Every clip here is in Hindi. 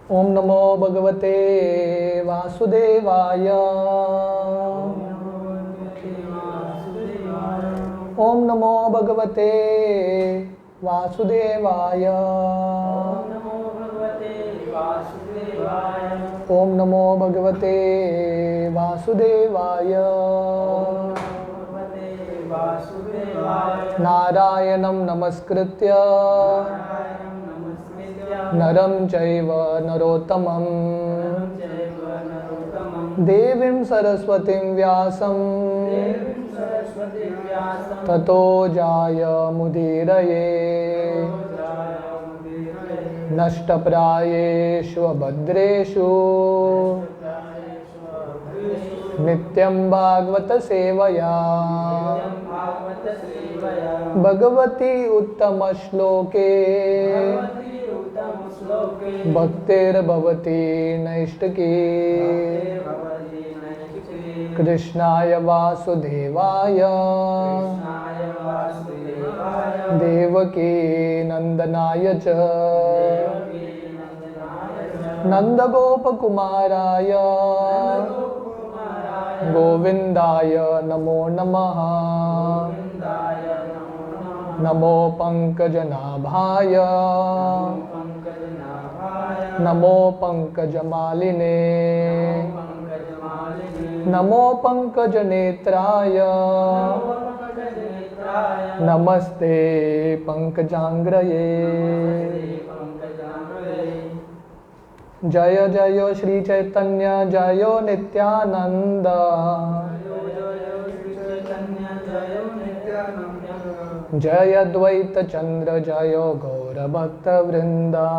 ओम नमो भगवते वासुदेवाय। ओम नमो भगवते वासुदेवाय। ओम नमो भगवते वासुदेवाय। नारायणं नमस्कृत्य नरं चैव नरोत्तमं देवीं सरस्वतीं व्यासं ततो जायमुदीरये। नष्टप्रायेषु भद्रेषु नित्यं भागवत सेवया भगवती उत्तम श्लोके भक्तिर्भवती नैष्टिकी। कृष्णाय वासुदेवाय देवकी नंदनाय च नंदगोपकुमाराय गोविंदाय नमो नमः। नमो पंकजनाभाय नमो पंकजमालिने नमो पंकजनेत्राय नमस्ते पंकजांग्रये। जय जय श्री चैतन्य जय नित्यानंद। जय द्वैत चंद्र जय गौर भक्त वृंदा।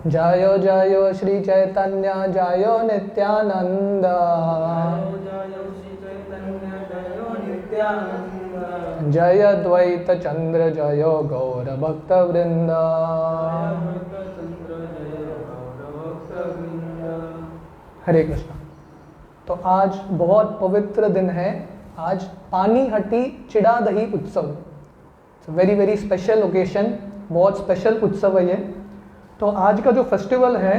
जय जय श्री चैतन्य जय नित्यानंद। जय द्वैत चंद्र जय गौर भक्त वृंदा। हरे कृष्ण। तो आज बहुत पवित्र दिन है। आज पानीहट्टी चिड़ा दही उत्सव। वेरी वेरी स्पेशल ओकेशन, बहुत स्पेशल उत्सव है ये। तो आज का जो फेस्टिवल है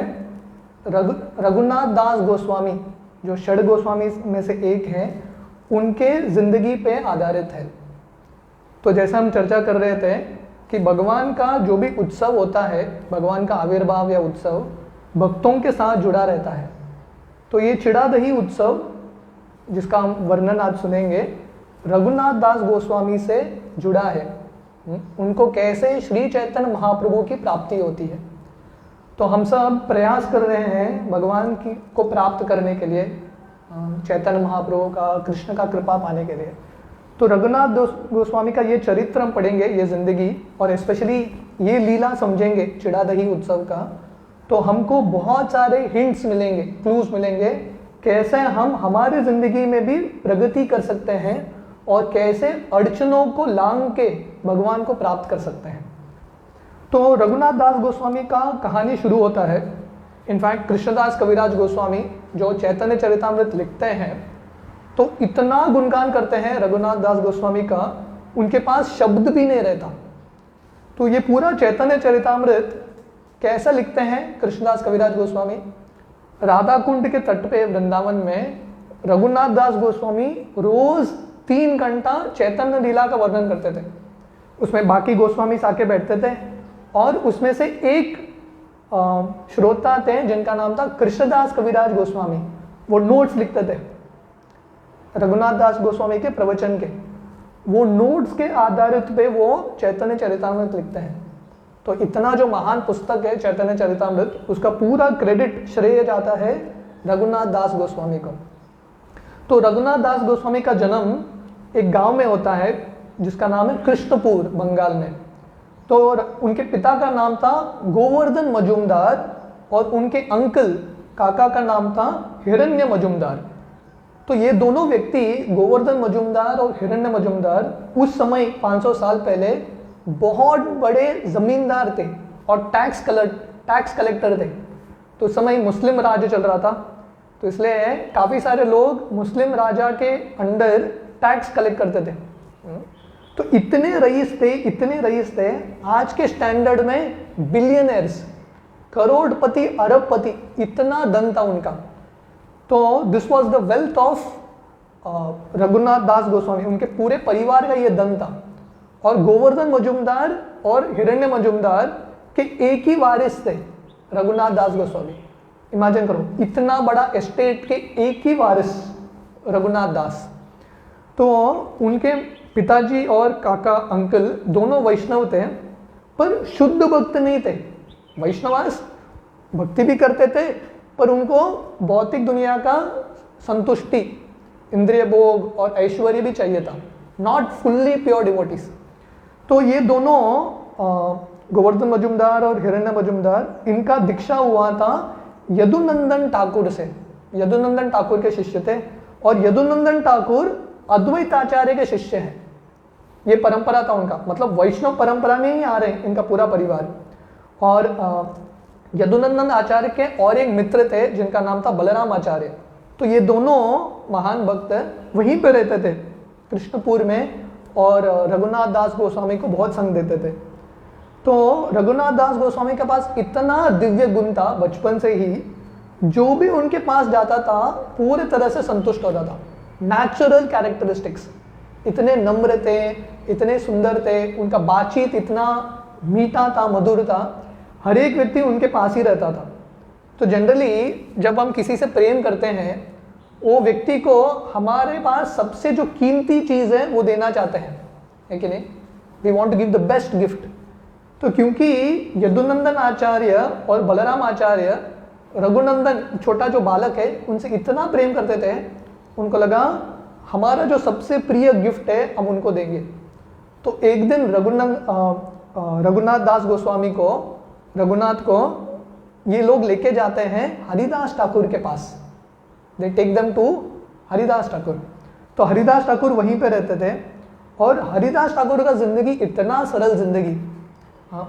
रघुनाथ दास गोस्वामी, जो षड गोस्वामी में से एक हैं, उनके ज़िंदगी पे आधारित है। तो जैसा हम चर्चा कर रहे थे कि भगवान का जो भी उत्सव होता है, भगवान का आविर्भाव या उत्सव भक्तों के साथ जुड़ा रहता है। तो ये चिड़ा दही उत्सव जिसका हम वर्णन आज सुनेंगे, रघुनाथ दास गोस्वामी से जुड़ा है। उनको कैसे श्री चैतन्य महाप्रभु की प्राप्ति होती है। तो हम सब प्रयास कर रहे हैं भगवान की को प्राप्त करने के लिए, चैतन्य महाप्रभु का, कृष्ण का कृपा पाने के लिए। तो रघुनाथ गोस्वामी का ये चरित्र हम पढ़ेंगे, ये जिंदगी, और स्पेशली ये लीला समझेंगे चिड़ा दही उत्सव का। तो हमको बहुत सारे हिंट्स मिलेंगे, क्लूज मिलेंगे, कैसे हम हमारी जिंदगी में भी प्रगति कर सकते हैं और कैसे अड़चनों को लांघ के भगवान को प्राप्त कर सकते हैं। तो रघुनाथ दास गोस्वामी का कहानी शुरू होता है। इनफैक्ट कृष्णदास कविराज गोस्वामी जो चैतन्य चरितामृत लिखते हैं, तो इतना गुणगान करते हैं रघुनाथ दास गोस्वामी का, उनके पास शब्द भी नहीं रहता। तो ये पूरा चैतन्य चरितामृत कैसा लिखते हैं कृष्णदास कविराज गोस्वामी? राधा कुंड के तट पे वृंदावन में रघुनाथ दास गोस्वामी रोज 3 घंटा चैतन्य लीला का वर्णन करते थे। उसमें बाकी गोस्वामी आके बैठते थे और उसमें से एक श्रोता थे जिनका नाम था कृष्णदास कविराज गोस्वामी। वो नोट्स लिखते थे रघुनाथ दास गोस्वामी के प्रवचन के। वो नोट्स के आधारित पे वो चैतन्य चरितामृत लिखते हैं। तो इतना जो महान पुस्तक है चैतन्य चरितामृत, उसका पूरा क्रेडिट, श्रेय जाता है रघुनाथ दास गोस्वामी को। तो रघुनाथ दास गोस्वामी का जन्म एक गांव में होता है जिसका नाम है कृष्णपुर, बंगाल में। तो उनके पिता का नाम था गोवर्धन मजूमदार और उनके अंकल काका का नाम था हिरण्य मजूमदार। तो ये दोनों व्यक्ति, गोवर्धन मजूमदार और हिरण्य मजूमदार, उस समय 500 साल पहले बहुत बड़े जमींदार थे और टैक्स कलेक्टर थे। तो उस समय मुस्लिम राज्य चल रहा था, तो इसलिए काफ़ी सारे लोग मुस्लिम राजा के अंडर टैक्स कलेक्ट करते थे। तो इतने रईस थे, आज के स्टैंडर्ड में बिलियनर्स, करोड़पति, अरबपति, इतना धन था उनका। तो this was the wealth of Raghunath Das Goswami, उनके पूरे परिवार का ये धन था। और गोवर्धन मजुमदार और हिरण्य मजुमदार के एक ही वारिस थे, रघुनाथ दास गोस्वामी। इमेजिन करो, इतना बड़ा एस्टेट के एक ही वारिस रघुनाथ दास। तो उनके पिताजी और काका अंकल दोनों वैष्णव थे, पर शुद्ध भक्त नहीं थे। वैष्णवास भक्ति भी करते थे, पर उनको भौतिक दुनिया का संतुष्टि, इंद्रिय भोग और ऐश्वर्य भी चाहिए था, नॉट फुल्ली प्योर डिवोटीज। तो ये दोनों गोवर्धन मजुमदार और हिरण्य मजुमदार, इनका दीक्षा हुआ था यदुनंदन ठाकुर से। यदुनंदन ठाकुर के शिष्य थे, और यदुनंदन ठाकुर अद्वैताचार्य के शिष्य हैं। ये परंपरा था उनका, मतलब वैष्णव परंपरा में ही आ रहे हैं इनका पूरा परिवार। और यदुनंदन आचार्य के और एक मित्र थे जिनका नाम था बलराम आचार्य। तो ये दोनों महान भक्त वहीं पे रहते थे कृष्णपुर में, और रघुनाथ दास गोस्वामी को बहुत संग देते थे। तो रघुनाथ दास गोस्वामी के पास इतना दिव्य गुण था बचपन से ही, जो भी उनके पास जाता था पूरी तरह से संतुष्ट होता था। नेचुरल कैरेक्टरिस्टिक्स, इतने नम्र थे, इतने सुंदर थे, उनका बातचीत इतना मीठा था, मधुर था, हर एक व्यक्ति उनके पास ही रहता था। तो जनरली जब हम किसी से प्रेम करते हैं, वो व्यक्ति को हमारे पास सबसे जो कीमती चीज़ है वो देना चाहते हैं, है कि नहीं? We want to give the best gift. तो क्योंकि यदुनंदन आचार्य और बलराम आचार्य रघुनंदन, छोटा जो बालक है, उनसे इतना प्रेम करते थे, उनको लगा हमारा जो सबसे प्रिय गिफ्ट है हम उनको देंगे। तो एक दिन रघुनाथ दास गोस्वामी को, रघुनाथ को ये लोग लेके जाते हैं हरिदास ठाकुर के पास। They take them to Haridas Thakur. तो हरिदास ठाकुर वहीं पे रहते थे, और हरिदास ठाकुर का जिंदगी इतना सरल जिंदगी,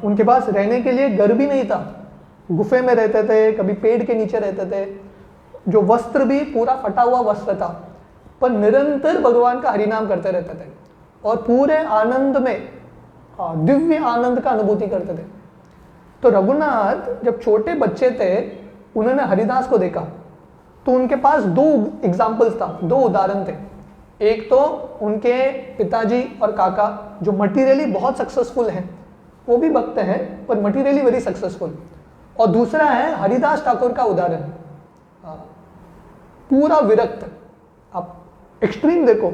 उनके पास रहने के लिए घर भी नहीं था, गुफे में रहते थे, कभी पेड़ के नीचे रहते थे, जो वस्त्र भी पूरा फटा हुआ वस्त्र था, पर निरंतर भगवान का हरिनाम करते रहते थे, और पूरे आनंद में, दिव्य आनंद का अनुभूति करते थे। तो रघुनाथ जब छोटे बच्चे थे, उन्होंने हरिदास को देखा, तो उनके पास दो एग्जाम्पल्स था, दो उदाहरण थे। एक तो उनके पिताजी और काका जो मटीरियली बहुत सक्सेसफुल हैं, वो भी भक्त हैं पर मटीरियली वेरी सक्सेसफुल, और दूसरा है हरिदास ठाकुर का उदाहरण, पूरा विरक्त। आप एक्सट्रीम देखो,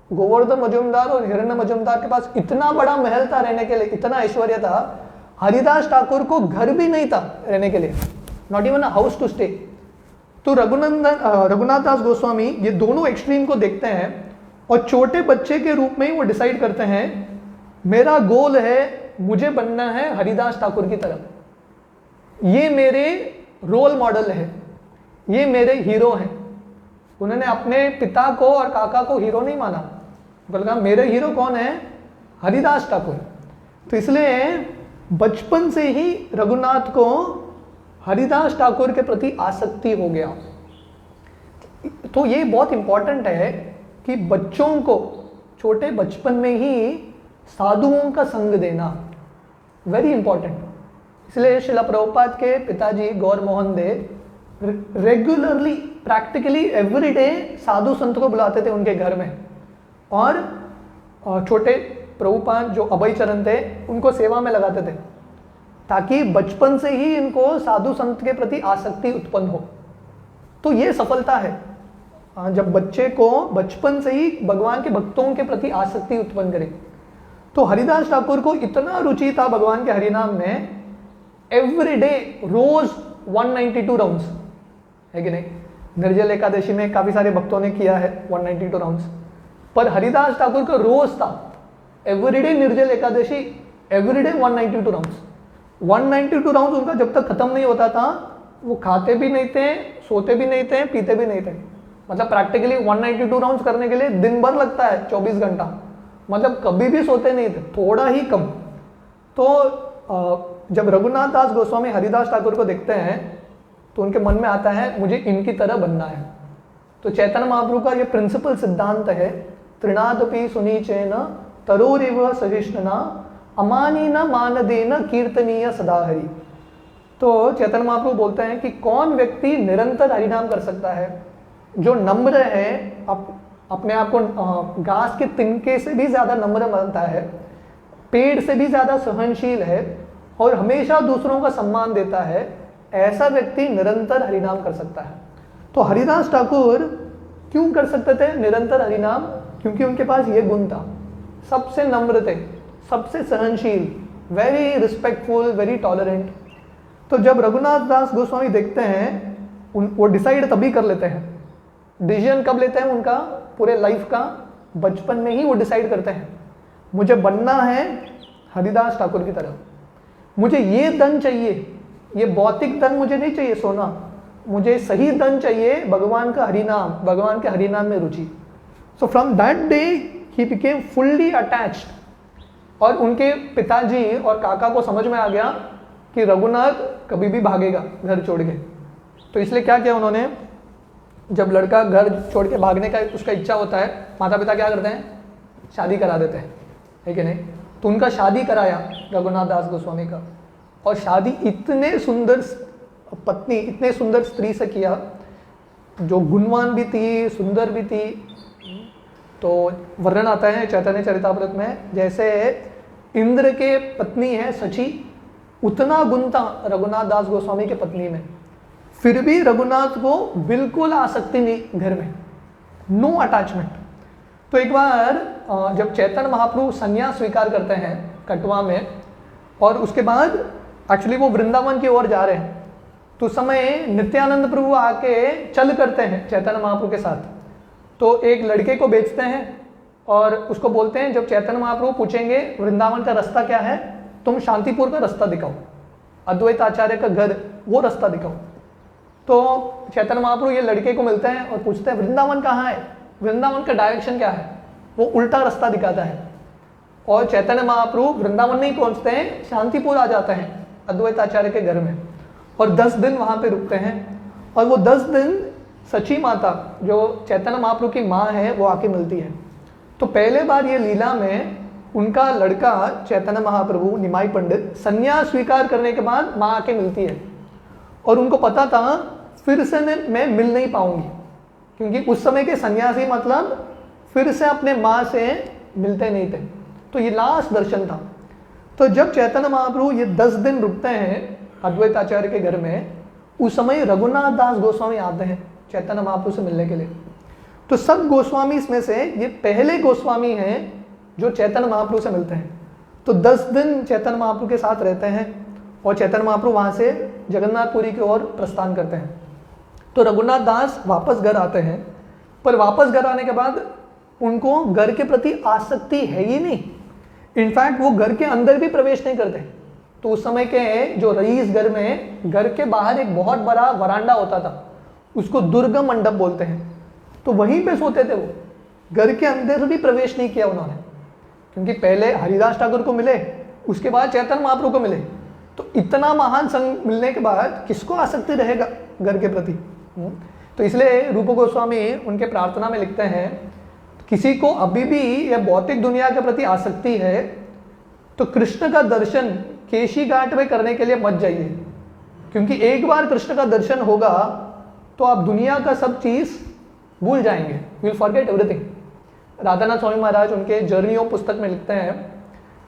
गोवर्धन मजुमदार और हिरण्य मजुमदार के पास इतना बड़ा महल था रहने के लिए, इतना ऐश्वर्य था, हरिदास ठाकुर को घर भी नहीं था रहने के लिए, not even a house to stay. तो रघुनाथ दास गोस्वामी ये दोनों एक्सट्रीम को देखते हैं, और छोटे बच्चे के रूप में ही वो डिसाइड करते हैं, मेरा गोल है, मुझे बनना है हरिदास ठाकुर की तरह, ये मेरे रोल मॉडल है, ये मेरे हीरो हैं। उन्होंने अपने पिता को और काका को हीरो नहीं माना, बल्कि मेरे हीरो कौन है? हरिदास ठाकुर। तो इसलिए बचपन से ही रघुनाथ को हरिदास ठाकुर के प्रति आसक्ति हो गया। तो ये बहुत इंपॉर्टेंट है कि बच्चों को छोटे बचपन में ही साधुओं का संग देना, वेरी इंपॉर्टेंट। इसलिए श्रील प्रभुपाद के पिताजी गौर मोहन दे रेगुलरली, प्रैक्टिकली एवरी डे साधु संत को बुलाते थे उनके घर में, और छोटे प्रभुपाद जो अभय चरण थे उनको सेवा में लगाते थे, ताकि बचपन से ही इनको साधु संत के प्रति आसक्ति उत्पन्न हो। तो ये सफलता है, जब बच्चे को बचपन से ही भगवान के भक्तों के प्रति आसक्ति उत्पन्न करे। तो हरिदास ठाकुर को इतना रुचि था भगवान के हरिनाम में, एवरी डे रोज 192 राउंड्स, है कि नहीं? निर्जल एकादशी में काफी सारे भक्तों ने किया है 192 राउंड्स, पर हरिदास ठाकुर का रोज था एवरीडे निर्जल एकादशी, एवरीडे 192 राउंड्स। 192 राउंड्स उनका जब तक खत्म नहीं होता था, वो खाते भी नहीं थे, सोते भी नहीं थे, पीते भी नहीं थे। मतलब प्रैक्टिकली 192 राउंड्स करने के लिए दिन भर लगता है, 24 घंटा, मतलब कभी भी सोते नहीं थे, थोड़ा ही कम। तो जब रघुनाथ दास गोस्वामी हरिदास ठाकुर को देखते हैं तो उनके मन में आता है मुझे इनकी तरह बनना है। तो चैतन्य महाप्रभु का ये प्रिंसिपल सिद्धांत है, तृणादपि सुनीचेन तरोरिव सहिष्णुना अमानीन मानदेन कीर्तनीय सदा हरि। तो चैतन्य महाप्रभु बोलते हैं कि कौन व्यक्ति निरंतर हरिनाम कर सकता है, जो नम्र है, अपने आप को घास के तिनके से भी ज्यादा नम्र मानता है, पेड़ से भी ज्यादा सहनशील है और हमेशा दूसरों का सम्मान देता है, ऐसा व्यक्ति निरंतर हरिनाम कर सकता है। तो हरिदास ठाकुर क्यों कर सकते थे निरंतर हरिनाम? क्योंकि उनके पास ये गुण था, सबसे नम्र थे, सबसे सहनशील, वेरी रिस्पेक्टफुल, वेरी टॉलरेंट। तो जब रघुनाथ दास गोस्वामी देखते हैं, वो डिसाइड तभी कर लेते हैं। डिसीजन कब लेते हैं उनका? पूरे लाइफ का, बचपन में ही वो डिसाइड करते हैं, मुझे बनना है हरिदास ठाकुर की तरह, मुझे ये धन चाहिए, ये भौतिक धन मुझे नहीं चाहिए सोना, मुझे सही धन चाहिए भगवान का हरिनाम, भगवान के हरिनाम में रुचि। So from that day he became fully attached. और उनके पिताजी और काका को समझ में आ गया कि रघुनाथ कभी भी भागेगा घर छोड़ के। तो इसलिए क्या किया उन्होंने, जब लड़का घर छोड़ के भागने का उसका इच्छा होता है, माता पिता क्या करते हैं? शादी करा देते हैं, है कि नहीं? तो उनका शादी कराया रघुनाथ दास गोस्वामी का, और शादी इतने सुंदर पत्नी, इतने सुंदर स्त्री से किया, जो गुणवान भी थी, सुंदर भी थी। तो वर्णन आता है चैतन्य चरितामृत में, जैसे इंद्र के पत्नी है सची, उतना गुण था रघुनाथ दास गोस्वामी के पत्नी में, फिर भी रघुनाथ को बिल्कुल आसक्ति नहीं घर में, नो अटैचमेंट। तो एक बार जब चैतन्य महाप्रभु संन्यास स्वीकार करते हैं कटवा में, और उसके बाद एक्चुअली वो वृंदावन की ओर जा रहे हैं, तो उस समय नित्यानंद प्रभु आके चल करते हैं चैतन्य महाप्रभु के साथ। तो एक लड़के को बेचते हैं और उसको बोलते हैं, जब चैतन्य महाप्रभु पूछेंगे वृंदावन का रास्ता क्या है, तुम शांतिपुर का रास्ता दिखाओ, अद्वैत आचार्य का घर, वो रास्ता दिखाओ। तो चैतन्य महाप्रभु ये लड़के को मिलते हैं और पूछते हैं वृंदावन कहाँ है, वृंदावन का डायरेक्शन क्या है? वो उल्टा रास्ता दिखाता है, और चैतन्य महाप्रभु वृंदावन नहीं पहुंचते हैं, शांतिपुर आ जाते हैं अद्वैत आचार्य के घर में, और 10 दिन वहाँ पे रुकते हैं। और वो 10 दिन सची माता, जो चैतन्य महाप्रभु की माँ है, वो आके मिलती है। तो पहले बार ये लीला में उनका लड़का चैतन्य महाप्रभु निमाई पंडित संन्यास स्वीकार करने के बाद माँ आके मिलती है, और उनको पता था फिर से मैं मिल नहीं पाऊंगी, क्योंकि उस समय के सन्यासी मतलब फिर से अपने माँ से मिलते नहीं थे। तो ये लास्ट दर्शन था। तो जब चैतन्य महाप्रभु ये 10 दिन रुकते हैं अद्वैत आचार्य के घर में, उस समय रघुनाथ दास गोस्वामी आते हैं चैतन्य महाप्रभु से मिलने के लिए। तो सब गोस्वामी इसमें से ये पहले गोस्वामी हैं जो चैतन्य महाप्रभु से मिलते हैं। तो 10 दिन चैतन्य महाप्रभु के साथ रहते हैं, और चैतन्य महाप्रभु वहाँ से जगन्नाथपुरी की ओर प्रस्थान करते हैं। तो रघुनाथ दास वापस घर आते हैं, पर वापस घर आने के बाद उनको घर के प्रति आसक्ति है ही नहीं। इनफैक्ट वो घर के अंदर भी प्रवेश नहीं करते। तो उस समय के जो रईस घर में, घर के बाहर एक बहुत बड़ा वरांडा होता था, उसको दुर्गा मंडप बोलते हैं, तो वहीं पे सोते थे वो, घर के अंदर भी प्रवेश नहीं किया उन्होंने। क्योंकि पहले हरिदास ठाकुर को मिले, उसके बाद चैतन्य महाप्रभु को मिले, तो इतना महान संग मिलने के बाद किसको आसक्ति रहेगा घर के प्रति? तो इसलिए रूप गोस्वामी उनके प्रार्थना में लिखते हैं, किसी को अभी भी यह भौतिक दुनिया के प्रति आसक्ति है तो कृष्ण का दर्शन केशी घाट में करने के लिए मत जाइए, क्योंकि एक बार कृष्ण का दर्शन होगा तो आप दुनिया का सब चीज भूल जाएंगे, you will forget everything. Radhanath Swami Maharaj उनके जर्नियों पुस्तक में लिखते हैं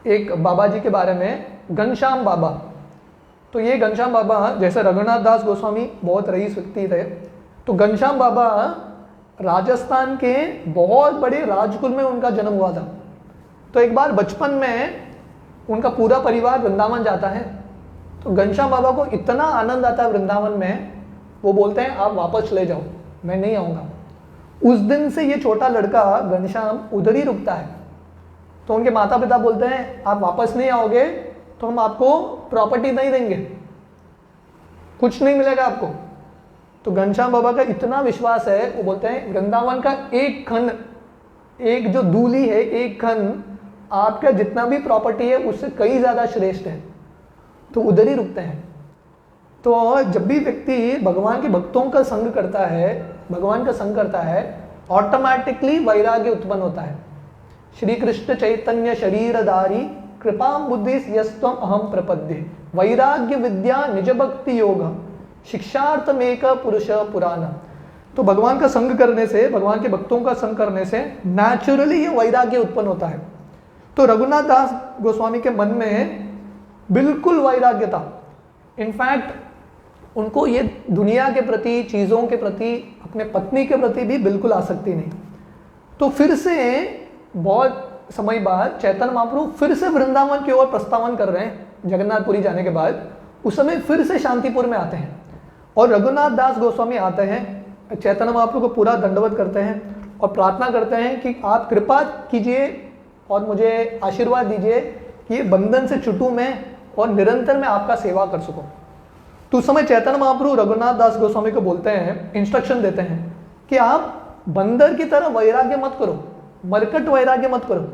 एक बाबा जी के बारे में, घनश्याम बाबा। तो ये घनश्याम बाबा, जैसे रघुनाथ दास गोस्वामी बहुत रईस व्यक्ति थे, तो घनश्याम बाबा राजस्थान के बहुत बड़े राजकुल में उनका जन्म हुआ था। तो एक बार बचपन में उनका पूरा परिवार वृंदावन जाता है, तो घनश्याम बाबा को इतना आनंद आता है वृंदावन में, वो बोलते हैं आप वापस चले जाओ, मैं नहीं आऊँगा। उस दिन से ये छोटा लड़का घनश्याम उधर ही रुकता है। तो उनके माता पिता बोलते हैं आप वापस नहीं आओगे तो हम आपको प्रॉपर्टी नहीं देंगे, कुछ नहीं मिलेगा आपको। तो घनश्याम बाबा का इतना विश्वास है, वो बोलते हैं वृंदावन का एक खन, एक जो धूली है, एक खन आपका जितना भी प्रॉपर्टी है उससे कई ज़्यादा श्रेष्ठ है, तो उधर ही रुकते हैं। तो जब भी व्यक्ति भगवान के भक्तों का संग करता है, भगवान का संग करता है, ऑटोमेटिकली वैराग्य उत्पन्न होता है। श्री कृष्ण चैतन्य शरीरधारी कृपाम बुद्धि यस्तम अहम प्रपद्ये वैराग्य विद्या निज भक्ति योग शिक्षार्थमेक पुरुष पुराण। तो भगवान का संग करने से, भगवान के भक्तों का संग करने से नेचुरली ये वैराग्य उत्पन्न होता है। तो रघुनाथ दास गोस्वामी के मन में बिल्कुल वैराग्य था। इनफैक्ट उनको ये दुनिया के प्रति, चीज़ों के प्रति, अपने पत्नी के प्रति भी बिल्कुल आसक्ति नहीं। तो फिर से बहुत समय बाद चैतन्य महाप्रभु फिर से वृंदावन की ओर प्रस्तावन कर रहे हैं जगन्नाथपुरी जाने के बाद। उस समय फिर से शांतिपुर में आते हैं और रघुनाथ दास गोस्वामी आते हैं, चैतन्य महाप्रभु को पूरा दंडवत करते हैं और प्रार्थना करते हैं कि आप कृपा कीजिए और मुझे आशीर्वाद दीजिए कि ये बंधन से छूटूं मैं और निरंतर मैं आपका सेवा कर सकूं। तो उस समय चैतन्य महाप्रभु रघुनाथ दास गोस्वामी को बोलते हैं, इंस्ट्रक्शन देते हैं कि आप बंदर की तरह वैराग्य मत करो, मरकट वैराग्य मत करो।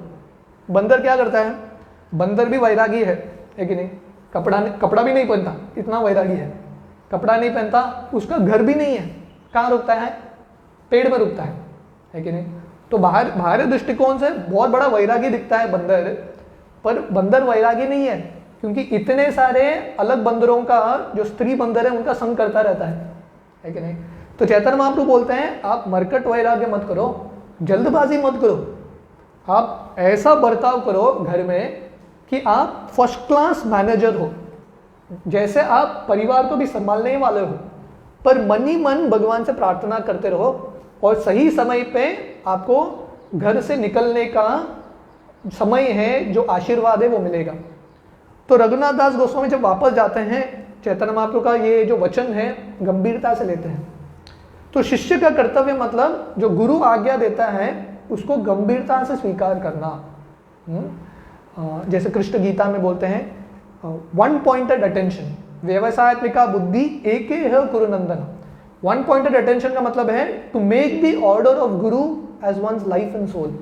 बंदर क्या करता है? बंदर भी वैरागी है कि नहीं? कपड़ा भी नहीं पहनता, इतना वैरागी है। कपड़ा नहीं पहनता, उसका घर भी नहीं है, कहाँ रुकता है? पेड़ में रुकता है कि नहीं? तो बाहरी दृष्टिकोण से बहुत बड़ा वैरागी दिखता है बंदर, पर बंदर वैरागी नहीं है, क्योंकि इतने सारे अलग बंदरों का, जो स्त्री बंदर है उनका संग करता रहता है कि नहीं? तो चैतन्य महाप्रभु बोलते हैं आप मरकट वैराग्य मत करो, जल्दबाजी मत करो, आप ऐसा बर्ताव करो घर में कि आप फर्स्ट क्लास मैनेजर हो, जैसे आप परिवार को भी संभालने वाले हो, पर मन ही मन भगवान से प्रार्थना करते रहो और सही समय पे आपको घर से निकलने का समय है, जो आशीर्वाद है वो मिलेगा। तो रघुनाथ दास गोस्वामी जब वापस जाते हैं, चैतन्य महाप्रभु का ये जो वचन है गंभीरता से लेते हैं। तो शिष्य का कर्तव्य मतलब जो गुरु आज्ञा देता है उसको गंभीरता से स्वीकार करना। जैसे कृष्ण गीता में बोलते हैं वन पॉइंटेड अटेंशन, व्यवसायत्मिका बुद्धि एके है कुरुनंदन। वन पॉइंटेड अटेंशन का मतलब है to make the order of guru as one's life and soul.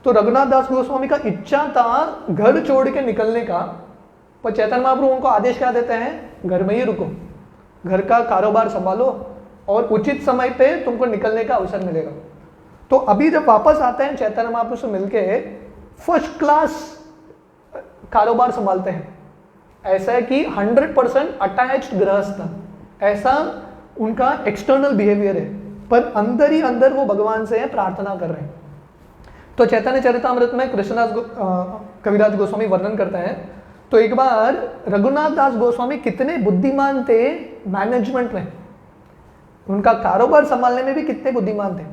तो रघुनाथ दास गोस्वामी का इच्छा था घर छोड़ के निकलने का, पर चैतन्य महाप्रभु उनको आदेश क्या देते हैं? घर में ही रुको, घर का कारोबार संभालो और उचित समय पे तुमको निकलने का अवसर मिलेगा। तो अभी जब वापस आते हैं चैतन्य महाप्रभु से मिलके फर्स्ट क्लास कारोबार संभालते हैं, ऐसा है कि 100% अटैच्ड गृहस्थ, ऐसा उनका एक्सटर्नल बिहेवियर है, पर अंदर ही अंदर वो भगवान से प्रार्थना कर रहे हैं। तो चैतन्य चरितामृत में कृष्णदास कविराज गोस्वामी वर्णन करते हैं। तो एक बार रघुनाथ दास गोस्वामी कितने बुद्धिमान थे मैनेजमेंट में, उनका कारोबार संभालने में भी कितने बुद्धिमान थे।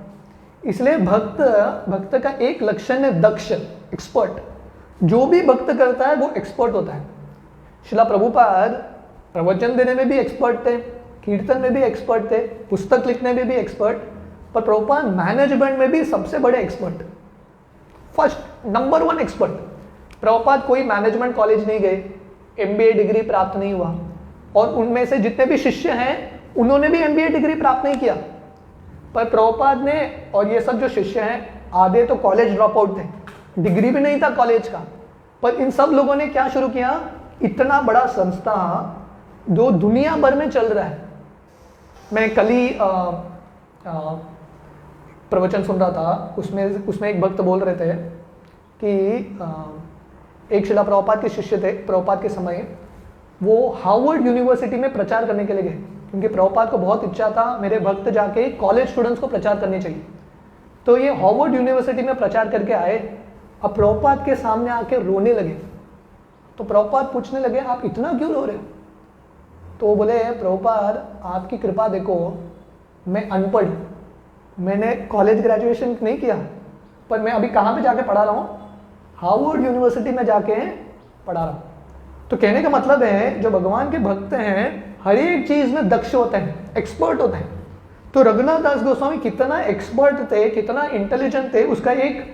इसलिए भक्त का एक लक्षण है दक्ष, एक्सपर्ट। जो भी भक्त करता है वो एक्सपर्ट होता है। शिला प्रभुपाद प्रवचन देने में भी एक्सपर्ट थे, कीर्तन में भी एक्सपर्ट थे, पुस्तक लिखने में भी एक्सपर्ट, पर प्रभुपाद मैनेजमेंट में भी सबसे बड़े expert, first number 1 expert. Prabhupada कोई मैनेजमेंट कॉलेज नहीं गए, MBA डिग्री प्राप्त नहीं हुआ, और उनमें से जितने भी शिष्य हैं उन्होंने भी MBA डिग्री प्राप्त नहीं किया। पर प्रभुपाद ने, और ये सब जो शिष्य हैं आधे तो कॉलेज ड्रॉप आउट थे, डिग्री भी नहीं था कॉलेज का, पर इन सब लोगों ने क्या शुरू किया? इतना बड़ा संस्था जो दुनिया भर में चल रहा है। मैं कल ही प्रवचन सुन रहा था, उसमें एक भक्त बोल रहे थे कि एक शिला प्रभुपाद के शिष्य थे, प्रभुपाद के समय वो हार्वर्ड यूनिवर्सिटी में प्रचार करने के लिए गए, क्योंकि प्रभुपाद को बहुत इच्छा था मेरे भक्त जाके कॉलेज स्टूडेंट्स को प्रचार करनी चाहिए। तो ये हार्वर्ड यूनिवर्सिटी में प्रचार करके आए। अब प्रभुपाद के सामने आके रोने लगे। तो प्रभुपाद पूछने लगे आप इतना क्यों रो रहे हो? तो वो बोले प्रभुपाद आपकी कृपा देखो, मैं अनपढ़, मैंने कॉलेज ग्रेजुएशन नहीं किया, पर मैं अभी कहाँ पे जाके पढ़ा रहा हूँ? हार्वर्ड यूनिवर्सिटी में जाके पढ़ा रहा हूँ। तो कहने का मतलब है जो भगवान के भक्त हैं हर एक चीज में दक्ष होते हैं, एक्सपर्ट होते हैं। तो रघुनाथ दास गोस्वामी कितना एक्सपर्ट थे, कितना इंटेलिजेंट थे, उसका एक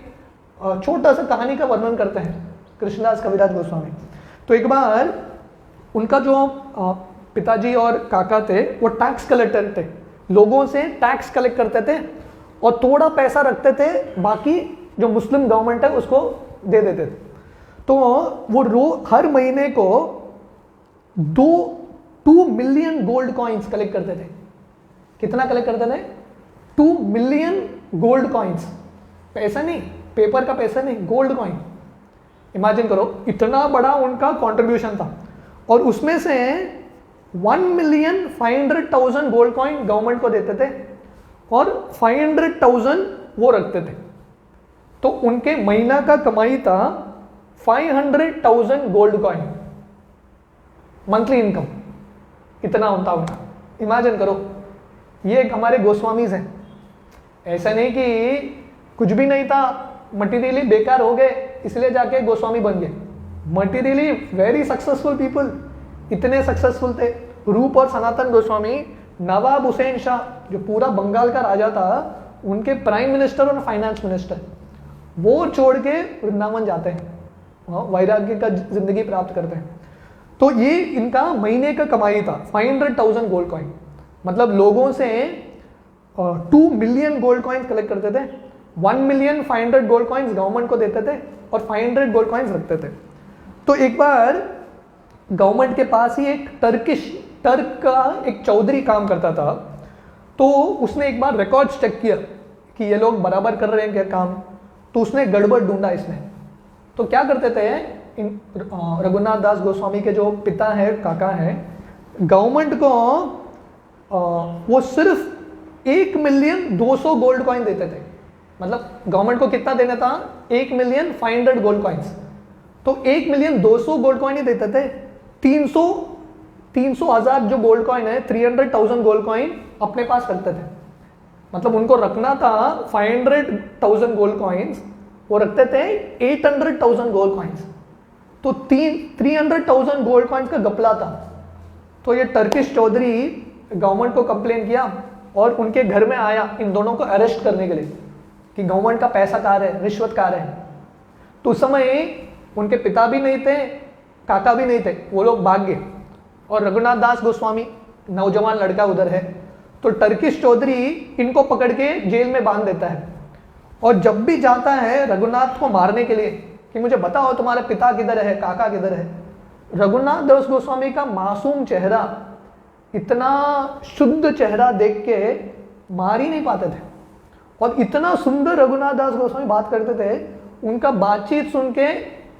छोटा सा कहानी का वर्णन करते हैं कृष्णदास कविराज गोस्वामी। तो एक बार उनका जो पिताजी और काका थे वो टैक्स कलेक्टर थे, लोगों से टैक्स कलेक्ट करते थे और थोड़ा पैसा रखते थे, बाकी जो मुस्लिम गवर्नमेंट है उसको दे देते थे। तो वो हर महीने को 2 मिलियन गोल्ड कॉइन्स कलेक्ट करते थे। कितना कलेक्ट करते थे? 2 मिलियन गोल्ड कॉइन्स, पैसा नहीं, पेपर का पैसा नहीं, गोल्ड कॉइन। इमेजिन करो, इतना बड़ा उनका कंट्रीब्यूशन था। और उसमें से 1,500,000 गोल्ड कॉइन गवर्नमेंट को देते थे और 500,000 वो रखते थे। तो उनके महीना का कमाई था 500,000 गोल्ड कॉइन, मंथली इनकम इतना होता उनका। इमेजिन करो, ये हमारे गोस्वामीज हैं। ऐसा नहीं कि कुछ भी नहीं था, मटीरियली बेकार हो गए इसलिए जाके गोस्वामी बन गए। मटीरियली वेरी सक्सेसफुल पीपल, इतने सक्सेसफुल थे। रूप और सनातन गोस्वामी नवाब हुसैन शाह, जो पूरा बंगाल का राजा था, उनके प्राइम मिनिस्टर और फाइनेंस मिनिस्टर, वो छोड़ के वृंदावन जाते हैं, वैराग्य का जिंदगी प्राप्त करते हैं। तो ये इनका महीने का कमाई था 500,000 गोल्ड कॉइन। मतलब लोगों से 2 मिलियन गोल्ड कॉइन्स कलेक्ट करते थे, 1,500,000 गोल्ड कॉइन्स गवर्नमेंट को देते थे और 500 गोल्ड कॉइन्स रखते थे। तो एक बार गवर्नमेंट के पास ही एक टर्क का एक चौधरी काम करता था। तो उसने एक बार रिकॉर्ड्स चेक किया कि ये लोग बराबर कर रहे हैं क्या काम। तो उसने गड़बड़ ढूंढा इसमें। तो क्या करते थे, रघुनाथ दास गोस्वामी के जो पिता है, काका है, गवर्नमेंट को वो सिर्फ 1,200,000 गोल्ड कॉइन देते थे। मतलब गवर्नमेंट को कितना देना था, 1,500,000 गोल्ड कॉइन्स। तो 1,200,000 गोल्ड कॉइन ही देते थे। 300,000 जो गोल्ड कॉइन है, 300,000 गोल्ड कॉइन अपने पास रखते थे। मतलब उनको रखना था 500,000 गोल्ड कॉइन्स, वो रखते थे 800,000 गोल्ड कॉइन्स। तो 300,000 गोल्ड कॉइन्स का घपला था। तो ये टर्किश चौधरी गवर्नमेंट को कंप्लेन किया और उनके घर में आया इन दोनों को अरेस्ट करने के लिए कि गवर्नमेंट का पैसा कहाँ है, रिश्वत कहाँ है। तो उस समय उनके पिता भी नहीं थे, काका भी नहीं थे, वो लोग भाग गए। और रघुनाथ दास गोस्वामी नौजवान लड़का उधर है। तो टर्किश चौधरी इनको पकड़ के जेल में बांध देता है और जब भी जाता है रघुनाथ को मारने के लिए कि मुझे बताओ तुम्हारे पिता किधर है, काका किधर है, रघुनाथ दास गोस्वामी का मासूम चेहरा, इतना शुद्ध चेहरा देख के मार ही नहीं पाते थे। और इतना सुंदर रघुनाथ दास गोस्वामी बात करते थे, उनका बातचीत सुन के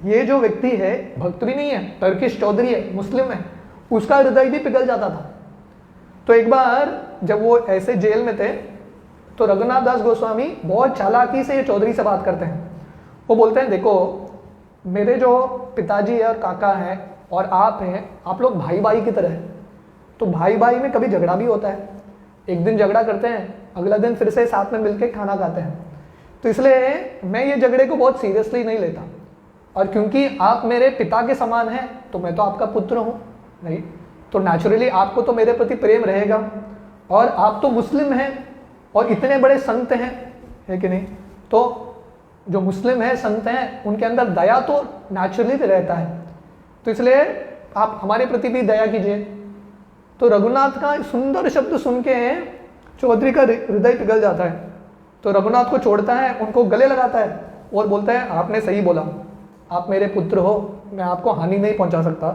ये जो व्यक्ति है, भक्त भी नहीं है, टर्किश चौधरी है, मुस्लिम है, उसका हृदय भी पिघल जाता था। तो एक बार जब वो ऐसे जेल में थे तो रघुनाथ दास गोस्वामी बहुत चालाकी से ये चौधरी से बात करते हैं। वो बोलते हैं, देखो मेरे जो पिताजी और काका हैं और आप हैं, आप लोग भाई भाई की तरह हैं। तो भाई भाई में कभी झगड़ा भी होता है, एक दिन झगड़ा करते हैं, अगला दिन फिर से साथ में मिलकर खाना खाते हैं। तो इसलिए मैं ये झगड़े को बहुत सीरियसली नहीं लेता। और क्योंकि आप मेरे पिता के समान हैं तो मैं तो आपका पुत्र हूँ, नहीं तो नेचुरली आपको तो मेरे प्रति प्रेम रहेगा। और आप तो मुस्लिम हैं और इतने बड़े संत हैं, है कि नहीं। तो जो मुस्लिम हैं, संत हैं, उनके अंदर दया तो नेचुरली रहता है। तो इसलिए आप हमारे प्रति भी दया कीजिए। तो रघुनाथ का सुंदर शब्द सुन के चौधरी का हृदय पिघल जाता है। तो रघुनाथ को छोड़ता है, उनको गले लगाता है और बोलता है, आपने सही बोला, आप मेरे पुत्र हो, मैं आपको हानि नहीं पहुंचा सकता,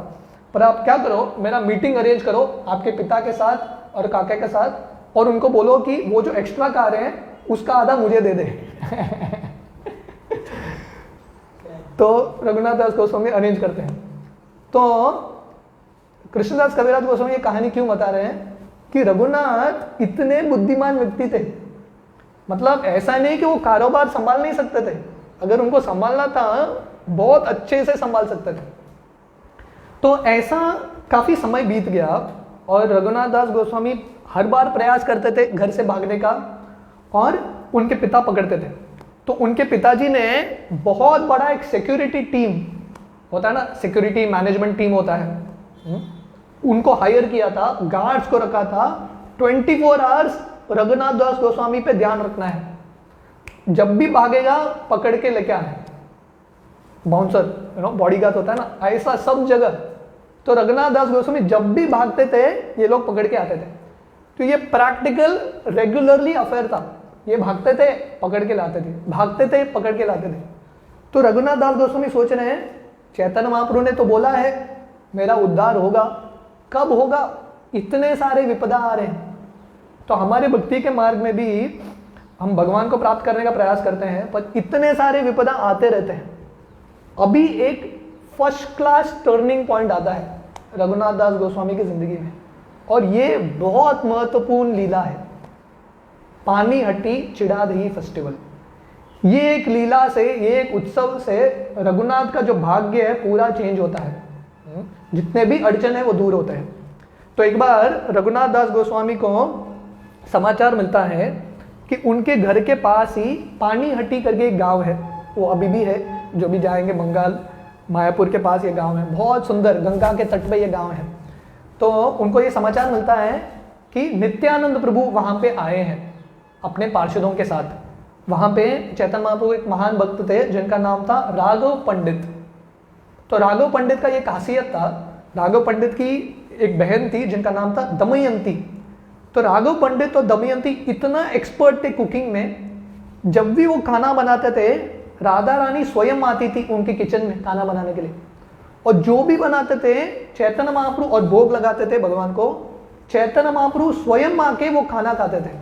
पर आप क्या करो, मेरा मीटिंग अरेंज करो आपके पिता के साथ और काका के साथ, और उनको बोलो कि वो जो एक्स्ट्रा कार है उसका आधा मुझे दे दे। तो रघुनाथ दास गोस्वामी अरेंज करते हैं। तो कृष्णदास कविराज गोस्वामी ये कहानी क्यों बता रहे हैं कि रघुनाथ इतने बुद्धिमान व्यक्ति थे। मतलब ऐसा नहीं कि वो कारोबार संभाल नहीं सकते थे, अगर उनको संभालना था बहुत अच्छे से संभाल सकते थे। तो ऐसा काफी समय बीत गया और रघुनाथ दास गोस्वामी हर बार प्रयास करते थे घर से भागने का और उनके पिता पकड़ते थे। तो उनके पिताजी ने बहुत बड़ा एक सिक्योरिटी टीम होता है ना, सिक्योरिटी मैनेजमेंट टीम होता है, उनको हायर किया था, गार्ड्स को रखा था। 24 आवर्स रघुनाथ दास गोस्वामी पे ध्यान रखना है, जब भी भागेगा पकड़ के लेके आना है। बाउंसर बॉडीगार्ड होता है ना, ऐसा सब जगह। तो रघुनाथ दास गोस्वामी जब भी भागते थे ये लोग पकड़ के आते थे। तो ये प्रैक्टिकल रेगुलरली अफेयर था, ये भागते थे पकड़ के लाते थे, भागते थे पकड़ के लाते थे। तो रघुनाथ दास गोस्वामी सोच रहे हैं, चैतन्य महाप्रभु ने तो बोला है मेरा उद्धार होगा, कब होगा, इतने सारे विपदा आ रहे हैं। तो हमारे भक्ति के मार्ग में भी हम भगवान को प्राप्त करने का प्रयास करते हैं, पर इतने सारे विपदा आते रहते हैं। अभी एक फर्स्ट क्लास टर्निंग पॉइंट आता है रघुनाथ दास गोस्वामी की जिंदगी में, और ये बहुत महत्वपूर्ण लीला है, पानीहट्टी चिड़ादही फेस्टिवल। ये एक लीला से, ये एक उत्सव से रघुनाथ का जो भाग्य है पूरा चेंज होता है, जितने भी अड़चन है वो दूर होते हैं। तो एक बार रघुनाथ दास गोस्वामी को समाचार मिलता है कि उनके घर के पास ही पानीहट्टी करके एक गांव है, वो अभी भी है, जो भी जाएंगे बंगाल मायापुर के पास ये गांव है, बहुत सुंदर, गंगा के तट पे ये गांव है। तो उनको ये समाचार मिलता है कि नित्यानंद प्रभु वहाँ पे आए हैं अपने पार्षदों के साथ। वहाँ पे चैतन्य महाप्रभु एक महान भक्त थे जिनका नाम था राघव पंडित। तो राघव पंडित का ये खासियत था, राघव पंडित की एक बहन थी जिनका नाम था दमयंती। तो राघव पंडित और दमयंती इतना एक्सपर्ट थे कुकिंग में, जब भी वो खाना बनाते थे राधा रानी स्वयं आती थी उनके किचन में खाना बनाने के लिए, और जो भी बनाते थे चैतन्य महाप्रभु और भोग लगाते थे भगवान को, चैतन्य महाप्रभु स्वयं आके वो खाना खाते थे।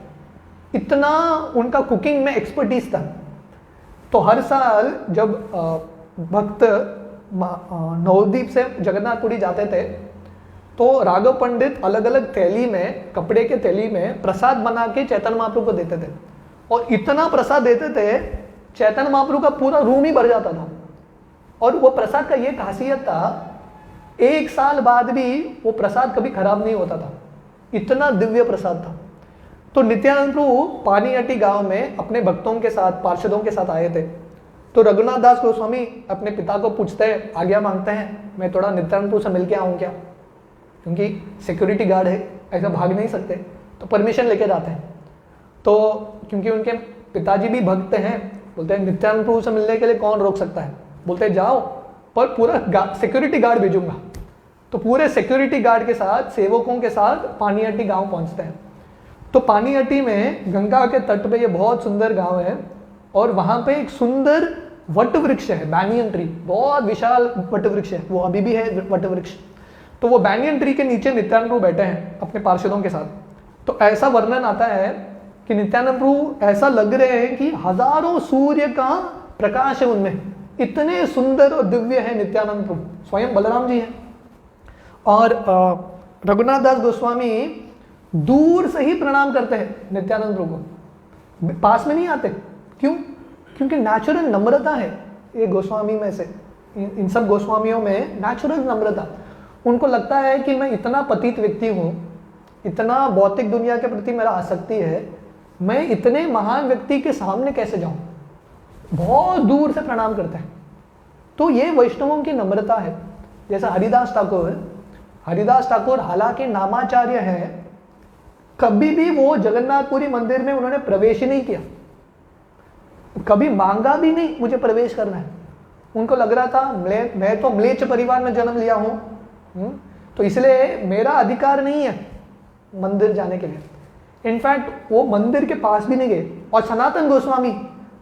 इतना उनका कुकिंग में एक्सपर्टीज था। तो हर साल जब भक्त नवद्वीप से जगन्नाथपुरी जाते थे तो राघव पंडित अलग अलग थैली में, कपड़े के थैली में प्रसाद बना के चैतन्य महाप्रभु को देते थे, और इतना प्रसाद देते थे चैतन्य महाप्रभु का पूरा रूम ही भर जाता था। और वो प्रसाद का ये खासियत था, एक साल बाद भी वो प्रसाद कभी खराब नहीं होता था, इतना दिव्य प्रसाद था। तो नित्यानंद प्रभु पानीहट्टी गांव में अपने भक्तों के साथ, पार्षदों के साथ आए थे। तो रघुनाथ दास गोस्वामी अपने पिता को पूछते हैं, आज्ञा मांगते हैं, मैं थोड़ा नित्यानंद प्रभु से मिल के आऊँ क्या, क्योंकि सिक्योरिटी गार्ड है, ऐसा भाग नहीं सकते, तो परमिशन लेके जाते हैं। तो क्योंकि उनके पिताजी भी भक्त हैं, बोलते हैं नित्यानंद प्रभु से मिलने के लिए कौन रोक सकता है, बोलते हैं जाओ, पर पूरा सिक्योरिटी गार्ड भेजूंगा। तो पूरे सिक्योरिटी गार्ड के साथ, सेवकों के साथ पानीहट्टी गांव पहुंचते हैं। तो पानीहट्टी में गंगा के तट पे ये बहुत सुंदर गांव है, और वहां पे एक सुंदर वट वृक्ष है, बैनियन ट्री, बहुत विशाल वट वृक्ष है, वो अभी भी है वट वृक्ष। तो वो बैनियन ट्री के नीचे नित्यानंद प्रभु बैठे हैं अपने पार्षदों के साथ। तो ऐसा वर्णन आता है कि नित्यानंद प्रभु ऐसा लग रहे हैं कि हजारों सूर्य का प्रकाश है उनमें, इतने सुंदर और दिव्य है नित्यानंद प्रभु, स्वयं बलराम जी हैं। और रघुनाथ दास गोस्वामी दूर से ही प्रणाम करते हैं नित्यानंद प्रभु को, पास में नहीं आते। क्यों? क्योंकि नेचुरल नम्रता है ये गोस्वामी में से, इन सब गोस्वामियों में नेचुरल नम्रता। उनको लगता है कि मैं इतना पतित व्यक्ति हूँ, इतना भौतिक दुनिया के प्रति मेरा आसक्ति है, मैं इतने महान व्यक्ति के सामने कैसे जाऊँ, बहुत दूर से प्रणाम करते हैं। तो ये वैष्णवों की नम्रता है। जैसा हरिदास ठाकुर हालांकि नामाचार्य हैं, कभी भी वो जगन्नाथपुरी मंदिर में उन्होंने प्रवेश ही नहीं किया, कभी मांगा भी नहीं मुझे प्रवेश करना है। उनको लग रहा था मैं तो म्लेच्छ परिवार में जन्म लिया हूँ, तो इसलिए मेरा अधिकार नहीं है मंदिर जाने के लिए। इनफैक्ट वो मंदिर के पास भी नहीं गए। और सनातन गोस्वामी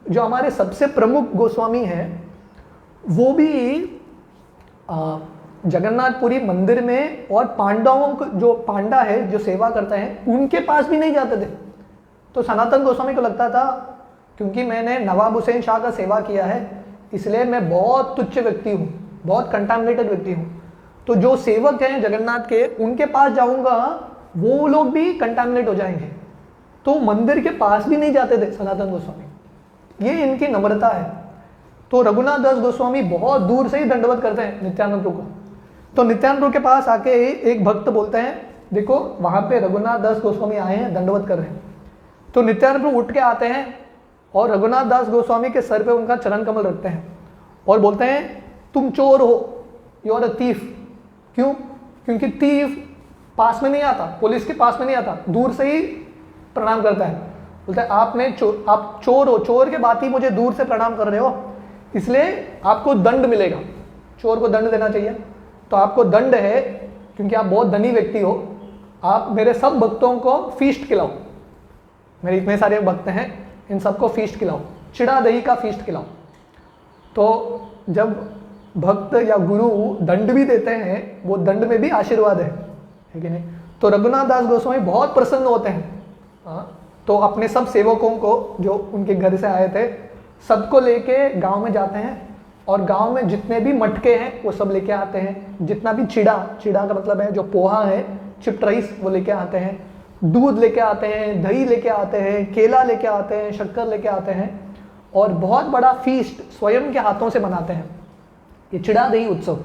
जो हमारे सबसे प्रमुख गोस्वामी हैं, वो भी जगन्नाथपुरी मंदिर में और पांडवों को, जो पांडा है जो सेवा करते हैं, उनके पास भी नहीं जाते थे। तो सनातन गोस्वामी को लगता था क्योंकि मैंने नवाब हुसैन शाह का सेवा किया है, इसलिए मैं बहुत तुच्छ व्यक्ति हूँ, बहुत कंटामिनेटेड व्यक्ति हूँ, तो जो सेवक हैं जगन्नाथ के, उनके पास जाऊँगा वो लोग भी कंटामिनेट हो जाएंगे। तो मंदिर के पास भी नहीं जाते थे सनातन गोस्वामी, ये इनकी नम्रता है। तो रघुनाथ दास गोस्वामी बहुत दूर से ही दंडवत करते हैं नित्यानंद प्रभु को। तो नित्यानंद प्रभु के पास आके एक भक्त बोलते हैं, देखो वहाँ पे रघुनाथ दास गोस्वामी आए हैं, दंडवत कर रहे हैं। तो नित्यानंद प्रभु उठ के आते हैं और रघुनाथ दास गोस्वामी के सर पे उनका चरण कमल रखते हैं और बोलते हैं, तुम चोर हो, यू आर अ थीफ। क्यों? क्योंकि थीफ पास में नहीं आता, पुलिस के पास में नहीं आता, दूर से ही प्रणाम करता है। बोलता है आप चोर हो, चोर के बात ही मुझे दूर से प्रणाम कर रहे हो, इसलिए आपको दंड मिलेगा, चोर को दंड देना चाहिए। तो आपको दंड है क्योंकि आप बहुत धनी व्यक्ति हो, आप मेरे सब भक्तों को फीस्ट खिलाओ, मेरे इतने सारे भक्त हैं, इन सबको फीस्ट खिलाओ, चिड़ा दही का फीस्ट खिलाओ। तो जब भक्त या गुरु दंड भी देते हैं, वो दंड में भी आशीर्वाद है कि नहीं? तो रघुनाथ दास गोस्वामी बहुत प्रसन्न होते हैं। तो अपने सब सेवकों को जो उनके घर से आए थे सबको लेके गांव में जाते हैं और गांव में जितने भी मटके हैं वो सब लेके आते हैं, जितना भी चिड़ा का मतलब है जो पोहा है, चिप्ड राइस, वो लेके आते हैं, दूध लेके आते हैं, दही लेके आते हैं, केला लेके आते हैं, शक्कर लेके आते हैं और बहुत बड़ा फीस्ट स्वयं के हाथों से बनाते हैं, ये चिड़ा दही उत्सव।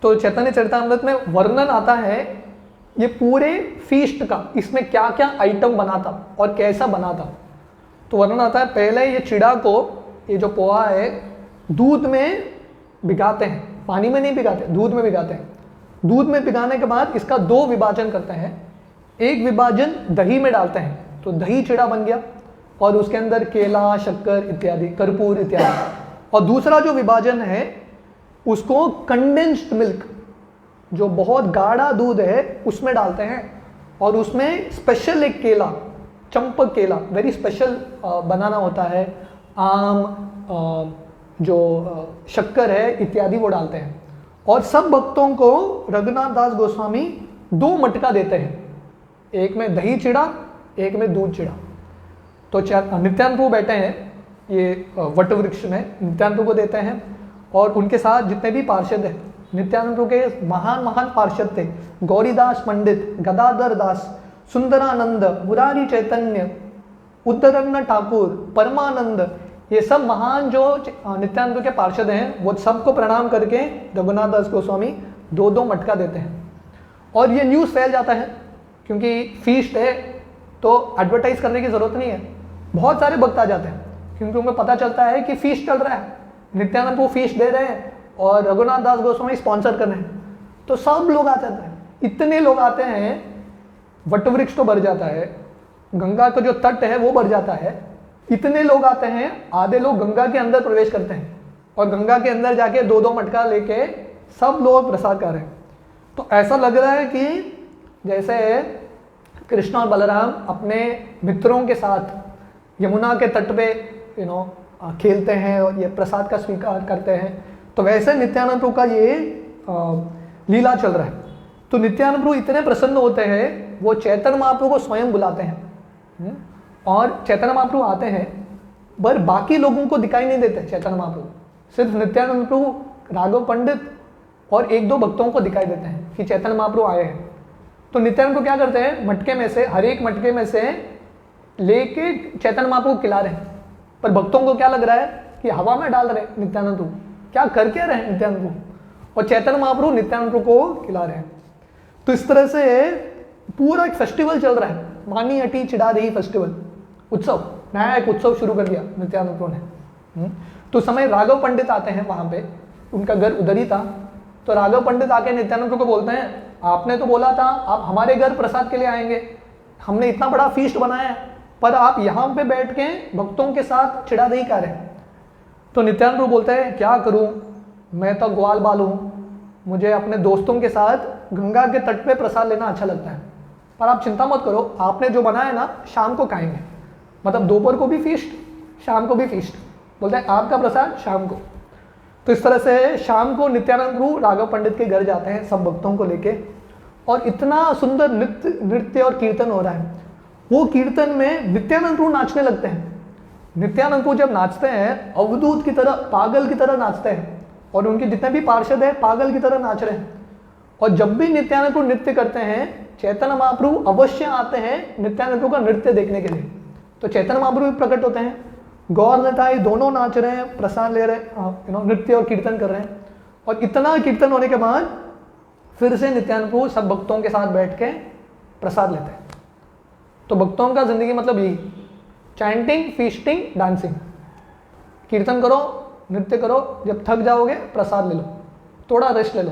तो चैतन्य चरितामृत में वर्णन आता है ये पूरे फीस्ट का, इसमें क्या क्या आइटम बना था और कैसा बना था। तो वर्णन आता है पहले ये चिड़ा को, ये जो पोहा है, दूध में भिगाते हैं, पानी में नहीं भिगाते, दूध में भिगाते हैं। दूध में भिगाने के बाद इसका 2 विभाजन करते हैं, एक विभाजन दही में डालते हैं तो दही चिड़ा बन गया और उसके अंदर केला, शक्कर इत्यादि, कर्पूर इत्यादि, और दूसरा जो विभाजन है उसको कंडेंस्ड मिल्क, जो बहुत गाढ़ा दूध है, उसमें डालते हैं और उसमें स्पेशल एक केला, चंपक केला, वेरी स्पेशल बनाना होता है, आम, जो शक्कर है इत्यादि वो डालते हैं। और सब भक्तों को रघुनाथ दास गोस्वामी 2 मटका देते हैं, एक में दही चिड़ा, एक में दूध चिड़ा। तो नित्यानंद प्रभु बैठे हैं ये वट वृक्ष में, नित्यानंद प्रभु को देते हैं और उनके साथ जितने भी पार्षद हैं, नित्यानंद प्रभु के महान पार्षद थे, गौरीदास पंडित, गदाधर दास, सुंदरानंद, मुरारी चैतन्य, उद्धरण्य ठाकुर, परमानंद, ये सब महान जो नित्यानंद के पार्षद हैं वो सबको प्रणाम करके रघुनाथ दास गोस्वामी 2-2 मटका देते हैं। और ये न्यूज़ फैल जाता है क्योंकि फीस्ट है तो एडवर्टाइज करने की ज़रूरत नहीं है, बहुत सारे भक्त आ जाते हैं क्योंकि उनको पता चलता है कि फीस्ट चल रहा है, नित्यानंद को फीस्ट दे रहे हैं और रघुनाथ दास गोस्वामी स्पॉन्सर कर रहे हैं, तो सब लोग आ जाते हैं। इतने लोग आते हैं, वटवृक्ष तो भर जाता है, गंगा का जो तट है वो भर जाता है, इतने लोग आते हैं, आधे लोग गंगा के अंदर प्रवेश करते हैं और गंगा के अंदर जाके 2-2 मटका लेके सब लोग प्रसाद कर रहे हैं। तो ऐसा लग रहा है कि जैसे कृष्ण और बलराम अपने मित्रों के साथ यमुना के तट पे खेलते हैं और ये प्रसाद का स्वीकार करते हैं, तो वैसे नित्यानंद प्रभु का ये लीला चल रहा है। तो नित्यानंद प्रभु इतने प्रसन्न होते हैं, वो चैतन्य महाप्रभु को स्वयं बुलाते हैं और चैतन्य महाप्रभु आते हैं, पर बाकी लोगों को दिखाई नहीं देते चैतन्य महाप्रभु, सिर्फ नित्यानंद प्रभु, राघव पंडित और 1-2 भक्तों को दिखाई देते हैं कि चैतन्य महाप्रभु आए हैं। तो नित्यानंद प्रभु क्या करते हैं, मटके में से, हर एक मटके में से लेके चैतन्य महाप्रभु खिला रहे हैं, पर भक्तों को क्या लग रहा है कि हवा में डाल रहे नित्यानंद प्रभु, क्या कर क्या रहे हैं नित्यानंद प्रभु, और चैतन्य महाप्रभु नित्यानंद प्रभु को खिला रहे हैं। तो इस तरह से पूरा एक फेस्टिवल चल रहा है, मानी हटी चिड़ा दही फेस्टिवल, उत्सव, नया एक उत्सव शुरू कर दिया नित्यानंद प्रभु ने। तो समय राघव पंडित आते हैं वहां पे, उनका घर उधर ही था। तो राघव पंडित आके नित्यानंद प्रभु को बोलते हैं, आपने तो बोला था आप हमारे घर प्रसाद के लिए आएंगे, हमने इतना बड़ा फीस्ट बनाया है, पर आप यहाँ पे बैठ के भक्तों के साथ चिड़ा दही खा रहे हैं। तो नित्यानंद प्रभु बोलते हैं, क्या करूं, मैं तो ग्वाल बाल हूं, मुझे अपने दोस्तों के साथ गंगा के तट पे प्रसाद लेना अच्छा लगता है, पर आप चिंता मत करो, आपने जो बनाया ना शाम को खाएंगे, मतलब दोपहर को भी फीस्ट, शाम को भी फीस्ट, बोलते हैं आपका प्रसाद शाम को। तो इस तरह से शाम को नित्यानंद प्रभु राघव पंडित के घर जाते हैं सब भक्तों को लेके, और इतना सुंदर नृत्य और कीर्तन हो रहा है। वो कीर्तन में नित्यानंद प्रभु नाचने लगते हैं। नित्यानंद प्रभु जब नाचते हैं अवधूत की तरह, पागल की तरह नाचते हैं, और उनके जितने भी पार्षद हैं पागल की तरह नाच रहे हैं। और जब भी नित्यानंद प्रभु नृत्य करते हैं, चैतन्य महाप्रभु अवश्य आते हैं नित्यानंद प्रभु का नृत्य देखने के लिए। तो चैतन्य महाप्रभु भी प्रकट होते हैं, गौर निताई दोनों नाच रहे हैं, प्रसाद ले रहे हैं, नृत्य और कीर्तन कर रहे हैं। और इतना कीर्तन होने के बाद फिर से नित्यानंद प्रभु सब भक्तों के साथ बैठ के प्रसाद लेते हैं। तो भक्तों का जिंदगी मतलब यही, चैंटिंग, फीस्टिंग, डांसिंग, कीर्तन करो, नृत्य करो, जब थक जाओगे प्रसाद ले लो, थोड़ा रेस्ट ले लो,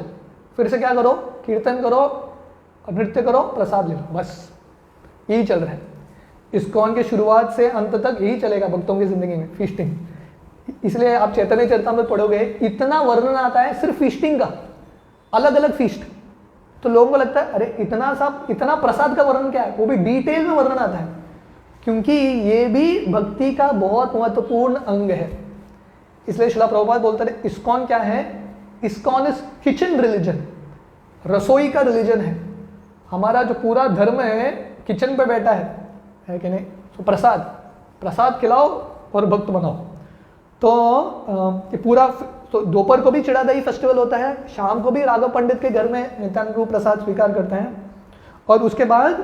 फिर से क्या करो, कीर्तन करो, नृत्य करो, प्रसाद ले लो, बस यही चल रहा है। इस्कॉन के शुरुआत से अंत तक यही चलेगा भक्तों की जिंदगी में, फीस्टिंग। इसलिए आप चैतन्य चरितामृत पढ़ोगे, इतना वर्णन आता है सिर्फ फीस्टिंग का, अलग अलग फीस्ट। तो लोगों को लगता है अरे इतना प्रसाद का वर्णन क्या है, वो भी डिटेल में वर्णन आता है, क्योंकि ये भी भक्ति का बहुत महत्वपूर्ण अंग है। इसलिए श्रील प्रभुपाद बोलते हैं इस्कॉन क्या है, इस्कॉन इज किचन रिलीजन, रसोई का रिलीजन है। हमारा जो पूरा धर्म है किचन पे बैठा है कि नहीं, तो प्रसाद खिलाओ और भक्त बनाओ। तो ये पूरा, तो दोपहर को भी चिड़ा दही फेस्टिवल होता है, शाम को भी राघव पंडित के घर में नित्यानंद प्रभु प्रसाद स्वीकार करते हैं, और उसके बाद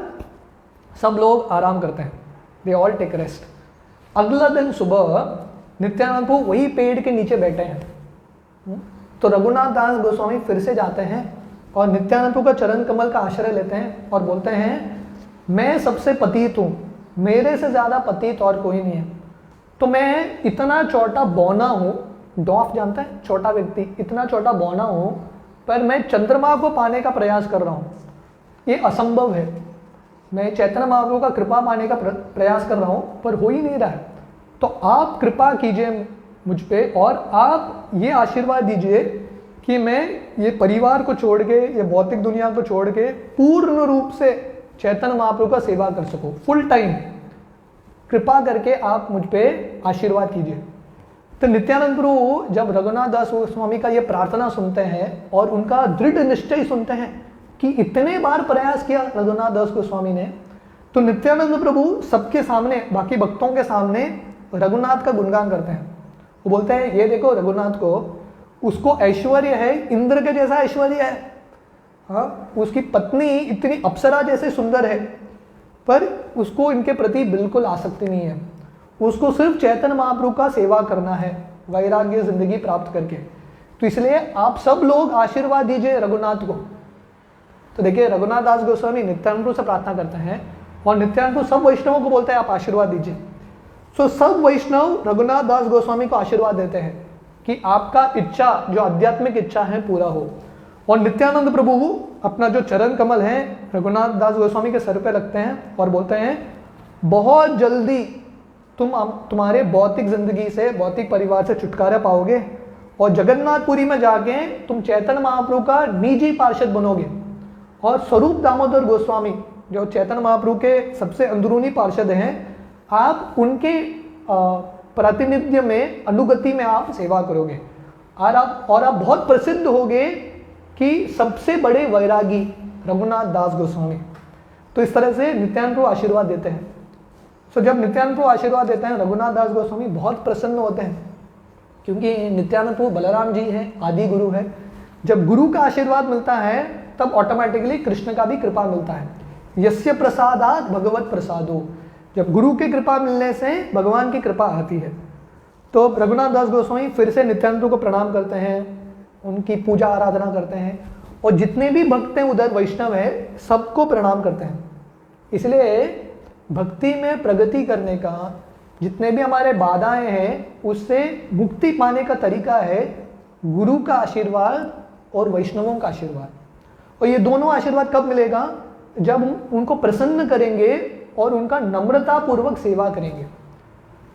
सब लोग आराम करते हैं, दे ऑल टेक रेस्ट। अगला दिन सुबह नित्यानंद प्रभु वही पेड़ के नीचे बैठे हैं। तो रघुनाथ दास गोस्वामी फिर से जाते हैं और नित्यानंद प्रभु का चरण कमल का आश्रय लेते हैं और बोलते हैं, मैं सबसे पतित हूँ, मेरे से ज़्यादा पतित और कोई नहीं है। तो मैं इतना छोटा बौना हूँ, डॉफ जानता है, छोटा व्यक्ति, इतना छोटा बौना हूँ, पर मैं चंद्रमा को पाने का प्रयास कर रहा हूँ। ये असंभव है। मैं चैतन्य महाप्रभु का कृपा पाने का प्रयास कर रहा हूँ, पर हो ही नहीं रहा है। तो आप कृपा कीजिए मुझ पे और आप ये आशीर्वाद दीजिए कि मैं ये परिवार को छोड़ के, ये भौतिक दुनिया को छोड़ के पूर्ण रूप से चैतन्य महाप्रभु का सेवा कर सकूं, फुल टाइम। कृपा करके आप मुझ पे आशीर्वाद कीजिए। तो नित्यानंद प्रभु जब रघुनाथ दास गोस्वामी का ये प्रार्थना सुनते हैं और उनका दृढ़ निश्चय सुनते हैं कि इतने बार प्रयास किया रघुनाथ दास गोस्वामी ने, तो नित्यानंद प्रभु सबके सामने, बाकी भक्तों के सामने रघुनाथ का गुणगान करते हैं। वो बोलते हैं, ये देखो रघुनाथ को, उसको ऐश्वर्य है, इंद्र के जैसा ऐश्वर्य है, हाँ, उसकी पत्नी इतनी अप्सरा जैसे सुंदर है, पर उसको इनके प्रति बिल्कुल आसक्ति नहीं है। उसको सिर्फ चैतन्य महाप्रभु का सेवा करना है, वैराग्य जिंदगी प्राप्त करके। तो इसलिए आप सब लोग आशीर्वाद दीजिए रघुनाथ को। तो देखिए, रघुनाथ दास गोस्वामी नित्यानंद प्रभु से प्रार्थना करते हैं और नित्यानंद प्रभु सब वैष्णवों को बोलते हैं, आप आशीर्वाद दीजिए। तो सब वैष्णव रघुनाथ दास गोस्वामी को आशीर्वाद देते हैं कि आपका इच्छा, जो आध्यात्मिक इच्छा है, पूरा हो। और नित्यानंद प्रभु अपना जो चरण कमल है रघुनाथ दास गोस्वामी के सर पे रखते हैं और बोलते हैं, बहुत जल्दी तुम्हारे भौतिक जिंदगी से, भौतिक परिवार से छुटकारा पाओगे और जगन्नाथपुरी में जाके तुम चैतन्य महाप्रभु का निजी पार्षद बनोगे। और स्वरूप दामोदर गोस्वामी जो चैतन्य महाप्रभु के सबसे अंदरूनी पार्षद हैं, आप उनके प्रातिनिध्य में, अनुगति में आप सेवा करोगे और आप बहुत प्रसिद्ध होगे कि सबसे बड़े वैरागी रघुनाथ दास गोस्वामी। तो इस तरह से नित्यानंद प्रभु आशीर्वाद देते हैं। सो जब नित्यानंद प्रभु आशीर्वाद देते हैं, रघुनाथ दास गोस्वामी बहुत प्रसन्न होते हैं, क्योंकि नित्यानंद प्रभु बलराम जी हैं, आदि गुरु है। जब गुरु का आशीर्वाद मिलता है तब ऑटोमेटिकली कृष्ण का भी कृपा मिलता है। यस्य प्रसादात भगवत प्रसादो, जब गुरु की कृपा मिलने से भगवान की कृपा आती है। तो रघुनाथ दास गोस्वामी फिर से नित्यानंद प्रभु को प्रणाम करते हैं, उनकी पूजा आराधना करते हैं और जितने भी भक्त हैं उधर वैष्णव है, सबको प्रणाम करते हैं। इसलिए भक्ति में प्रगति करने का, जितने भी हमारे बाधाएं हैं, उससे मुक्ति पाने का तरीका है गुरु का आशीर्वाद और वैष्णवों का आशीर्वाद। और ये दोनों आशीर्वाद कब मिलेगा? जब उनको प्रसन्न करेंगे और उनका नम्रता पूर्वक सेवा करेंगे।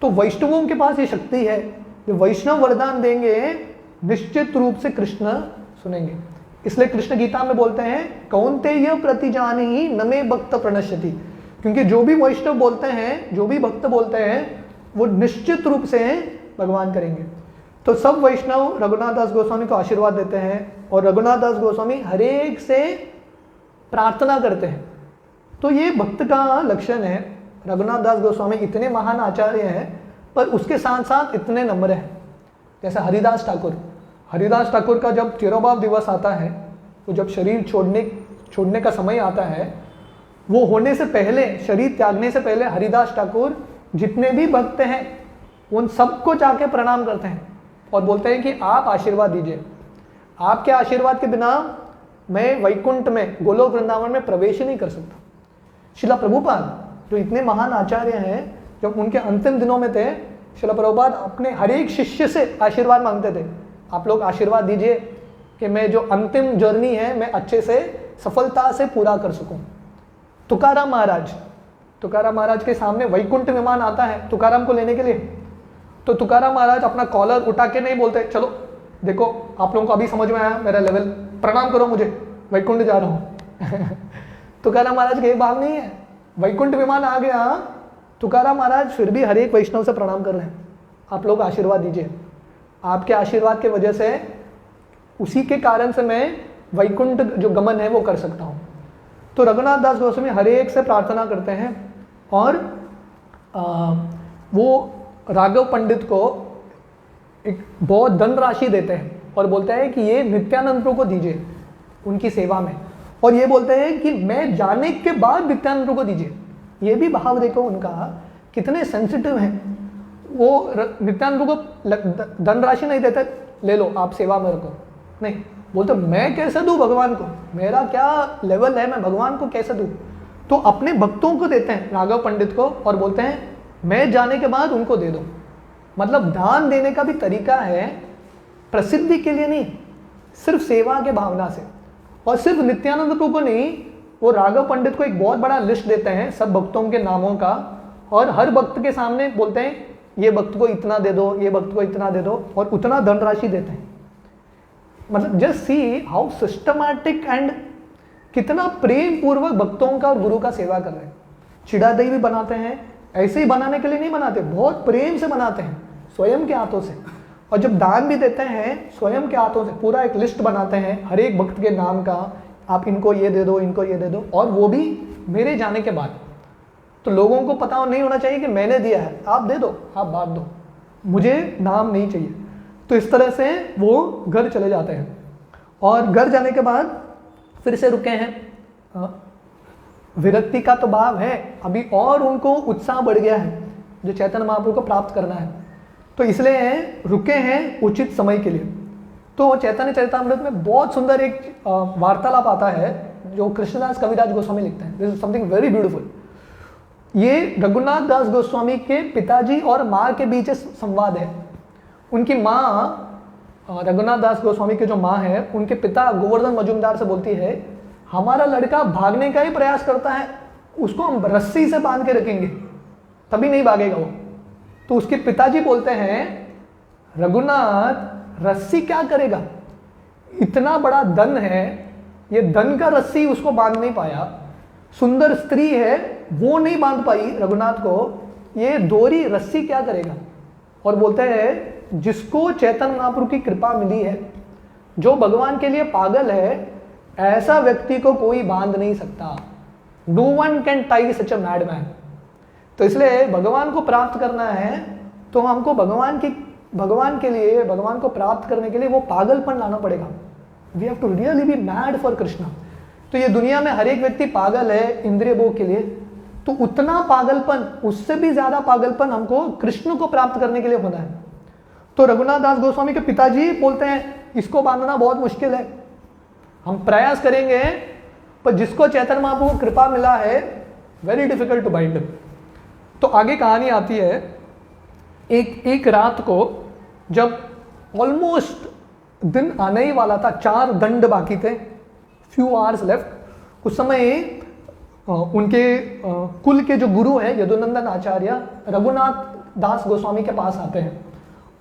तो वैष्णवों के पास ये शक्ति है, जो वैष्णव वरदान देंगे निश्चित रूप से कृष्ण सुनेंगे। इसलिए कृष्ण गीता में बोलते हैं, कौन्तेय प्रतिजानीहि न मे भक्त प्रणश्यति, क्योंकि जो भी वैष्णव बोलते हैं, जो भी भक्त बोलते हैं, वो निश्चित रूप से भगवान करेंगे। तो सब वैष्णव रघुनाथ दास गोस्वामी को आशीर्वाद देते हैं और रघुनाथ दास गोस्वामी हर एक से प्रार्थना करते हैं। तो ये भक्त का लक्षण है। रघुनाथ दास गोस्वामी इतने महान आचार्य हैं, पर उसके साथ साथ इतने नम्र हैं। जैसे हरिदास ठाकुर का जब तिरोभाव दिवस आता है, तो जब शरीर छोड़ने का समय आता है, वो होने से पहले, शरीर त्यागने से पहले हरिदास ठाकुर जितने भी भक्त हैं उन सबको जाके प्रणाम करते हैं और बोलते हैं कि आप आशीर्वाद दीजिए, आपके आशीर्वाद के बिना मैं वैकुंठ में, गोलोक वृंदावन में प्रवेश ही नहीं कर सकता। शिला प्रभुपाद जो इतने महान आचार्य हैं, जब उनके अंतिम दिनों में थे, शिला प्रभुपाद अपने हर एक शिष्य से आशीर्वाद मांगते थे, आप लोग आशीर्वाद दीजिए कि मैं जो अंतिम जर्नी है मैं अच्छे से, सफलता से पूरा कर सकूं। तुकाराम महाराज के सामने वैकुंठ विमान आता है तुकाराम को लेने के लिए, तो तुकाराम महाराज अपना कॉलर उठा के नहीं बोलते, चलो देखो आप लोगों को अभी समझ में आया मेरा लेवल, प्रणाम करो मुझे, वैकुंठ जा रहा हूँ। तुकाराम महाराज के भाव नहीं है। वैकुंठ विमान आ गया, तुकाराम महाराज फिर भी हर एक वैष्णव से प्रणाम कर रहे हैं, आप लोग आशीर्वाद दीजिए, आपके आशीर्वाद के वजह से, उसी के कारण से मैं वैकुंठ जो गमन है वो कर सकता हूँ। तो रघुनाथ दास गोस्वामी हर एक से प्रार्थना करते हैं और वो राघव पंडित को एक बहुत धनराशि देते हैं और बोलते हैं कि ये नित्यानंद प्रभु को दीजिए उनकी सेवा में, और ये बोलते हैं कि मैं जाने के बाद नित्यानंद प्रभु को दीजिए। ये भी भाव देखो उनका कितने सेंसिटिव हैं। वो नित्यानंद प्रभु को धनराशि नहीं देते, ले लो आप सेवा में रखो, नहीं, बोलते मैं कैसे दूँ भगवान को, मेरा क्या लेवल है, मैं भगवान को कैसे दूँ। तो अपने भक्तों को देते हैं राघव पंडित को और बोलते हैं मैं जाने के बाद उनको दे दो। मतलब दान देने का भी तरीका है प्रसिद्धि के लिए नहीं, सिर्फ सेवा के भावना से। और सिर्फ नित्यानंद प्रभु को नहीं, वो राघव पंडित को एक बहुत बड़ा लिस्ट देते हैं सब भक्तों के नामों का, और हर भक्त के सामने बोलते हैं ये भक्त को इतना दे दो, ये भक्त को इतना दे दो, और उतना धनराशि देते हैं। मतलब just see how systematic and कितना प्रेम पूर्वक भक्तों का और गुरु का सेवा कर रहे हैं। चिड़ा दही भी बनाते हैं, ऐसे ही बनाने के लिए नहीं बनाते, बहुत प्रेम से बनाते हैं स्वयं के हाथों से। और जब दान भी देते हैं स्वयं के हाथों से, पूरा एक लिस्ट बनाते हैं हर एक भक्त के नाम का, आप इनको ये दे दो, इनको ये दे दो, और वो भी मेरे जाने के बाद। तो लोगों को पता नहीं होना चाहिए कि मैंने दिया है, आप दे दो, आप बांट दो, मुझे नाम नहीं चाहिए। तो इस तरह से वो घर चले जाते हैं, और घर जाने के बाद फिर से रुके हैं। विरक्ति का तो भाव है अभी, और उनको उत्साह बढ़ गया है जो चैतन्य महाप्रभु को प्राप्त करना है, तो इसलिए रुके हैं उचित समय के लिए। तो चैतन्य चरितामृत में बहुत सुंदर एक वार्तालाप आता है जो कृष्णदास कविराज गोस्वामी लिखते हैं। This is something very beautiful. ये रघुनाथ दास गोस्वामी के पिताजी और माँ के बीच संवाद है। उनकी माँ, रघुनाथ दास गोस्वामी के जो माँ है, उनके पिता गोवर्धन मजूमदार से बोलती है हमारा लड़का भागने का ही प्रयास करता है, उसको हम रस्सी से बांध के रखेंगे तभी नहीं भागेगा वो। तो उसके पिताजी बोलते हैं रघुनाथ रस्सी क्या करेगा, इतना बड़ा धन है, ये धन का रस्सी उसको बांध नहीं पाया, सुंदर स्त्री है वो नहीं बांध पाई रघुनाथ को, ये दोहरी रस्सी क्या करेगा। और बोलते हैं जिसको चैतन्य महाप्रभु की कृपा मिली है, जो भगवान के लिए पागल है, ऐसा व्यक्ति को कोई बांध नहीं सकता। No one can tie such a mad man. तो इसलिए भगवान को प्राप्त करना है तो हमको भगवान के लिए, भगवान को प्राप्त करने के लिए वो पागलपन लाना पड़ेगा। We have to really be mad for Krishna. तो ये दुनिया में हर एक व्यक्ति पागल है इंद्रिय भोग के लिए, तो उतना पागलपन, उससे भी ज्यादा पागलपन हमको कृष्ण को प्राप्त करने के लिए होना है। तो रघुनाथ दास गोस्वामी के पिताजी बोलते हैं इसको बांधना बहुत मुश्किल है, हम प्रयास करेंगे, पर जिसको चैतन्य महाप्रभु को कृपा मिला है, वेरी डिफिकल्ट टू बाइंड। तो आगे कहानी आती है, एक रात को जब ऑलमोस्ट दिन आने ही वाला था, 4 दंड बाकी थे, फ्यू आवर्स लेफ्ट, उस समय उनके कुल के जो गुरु हैं यदुनंदन आचार्य रघुनाथ दास गोस्वामी के पास आते हैं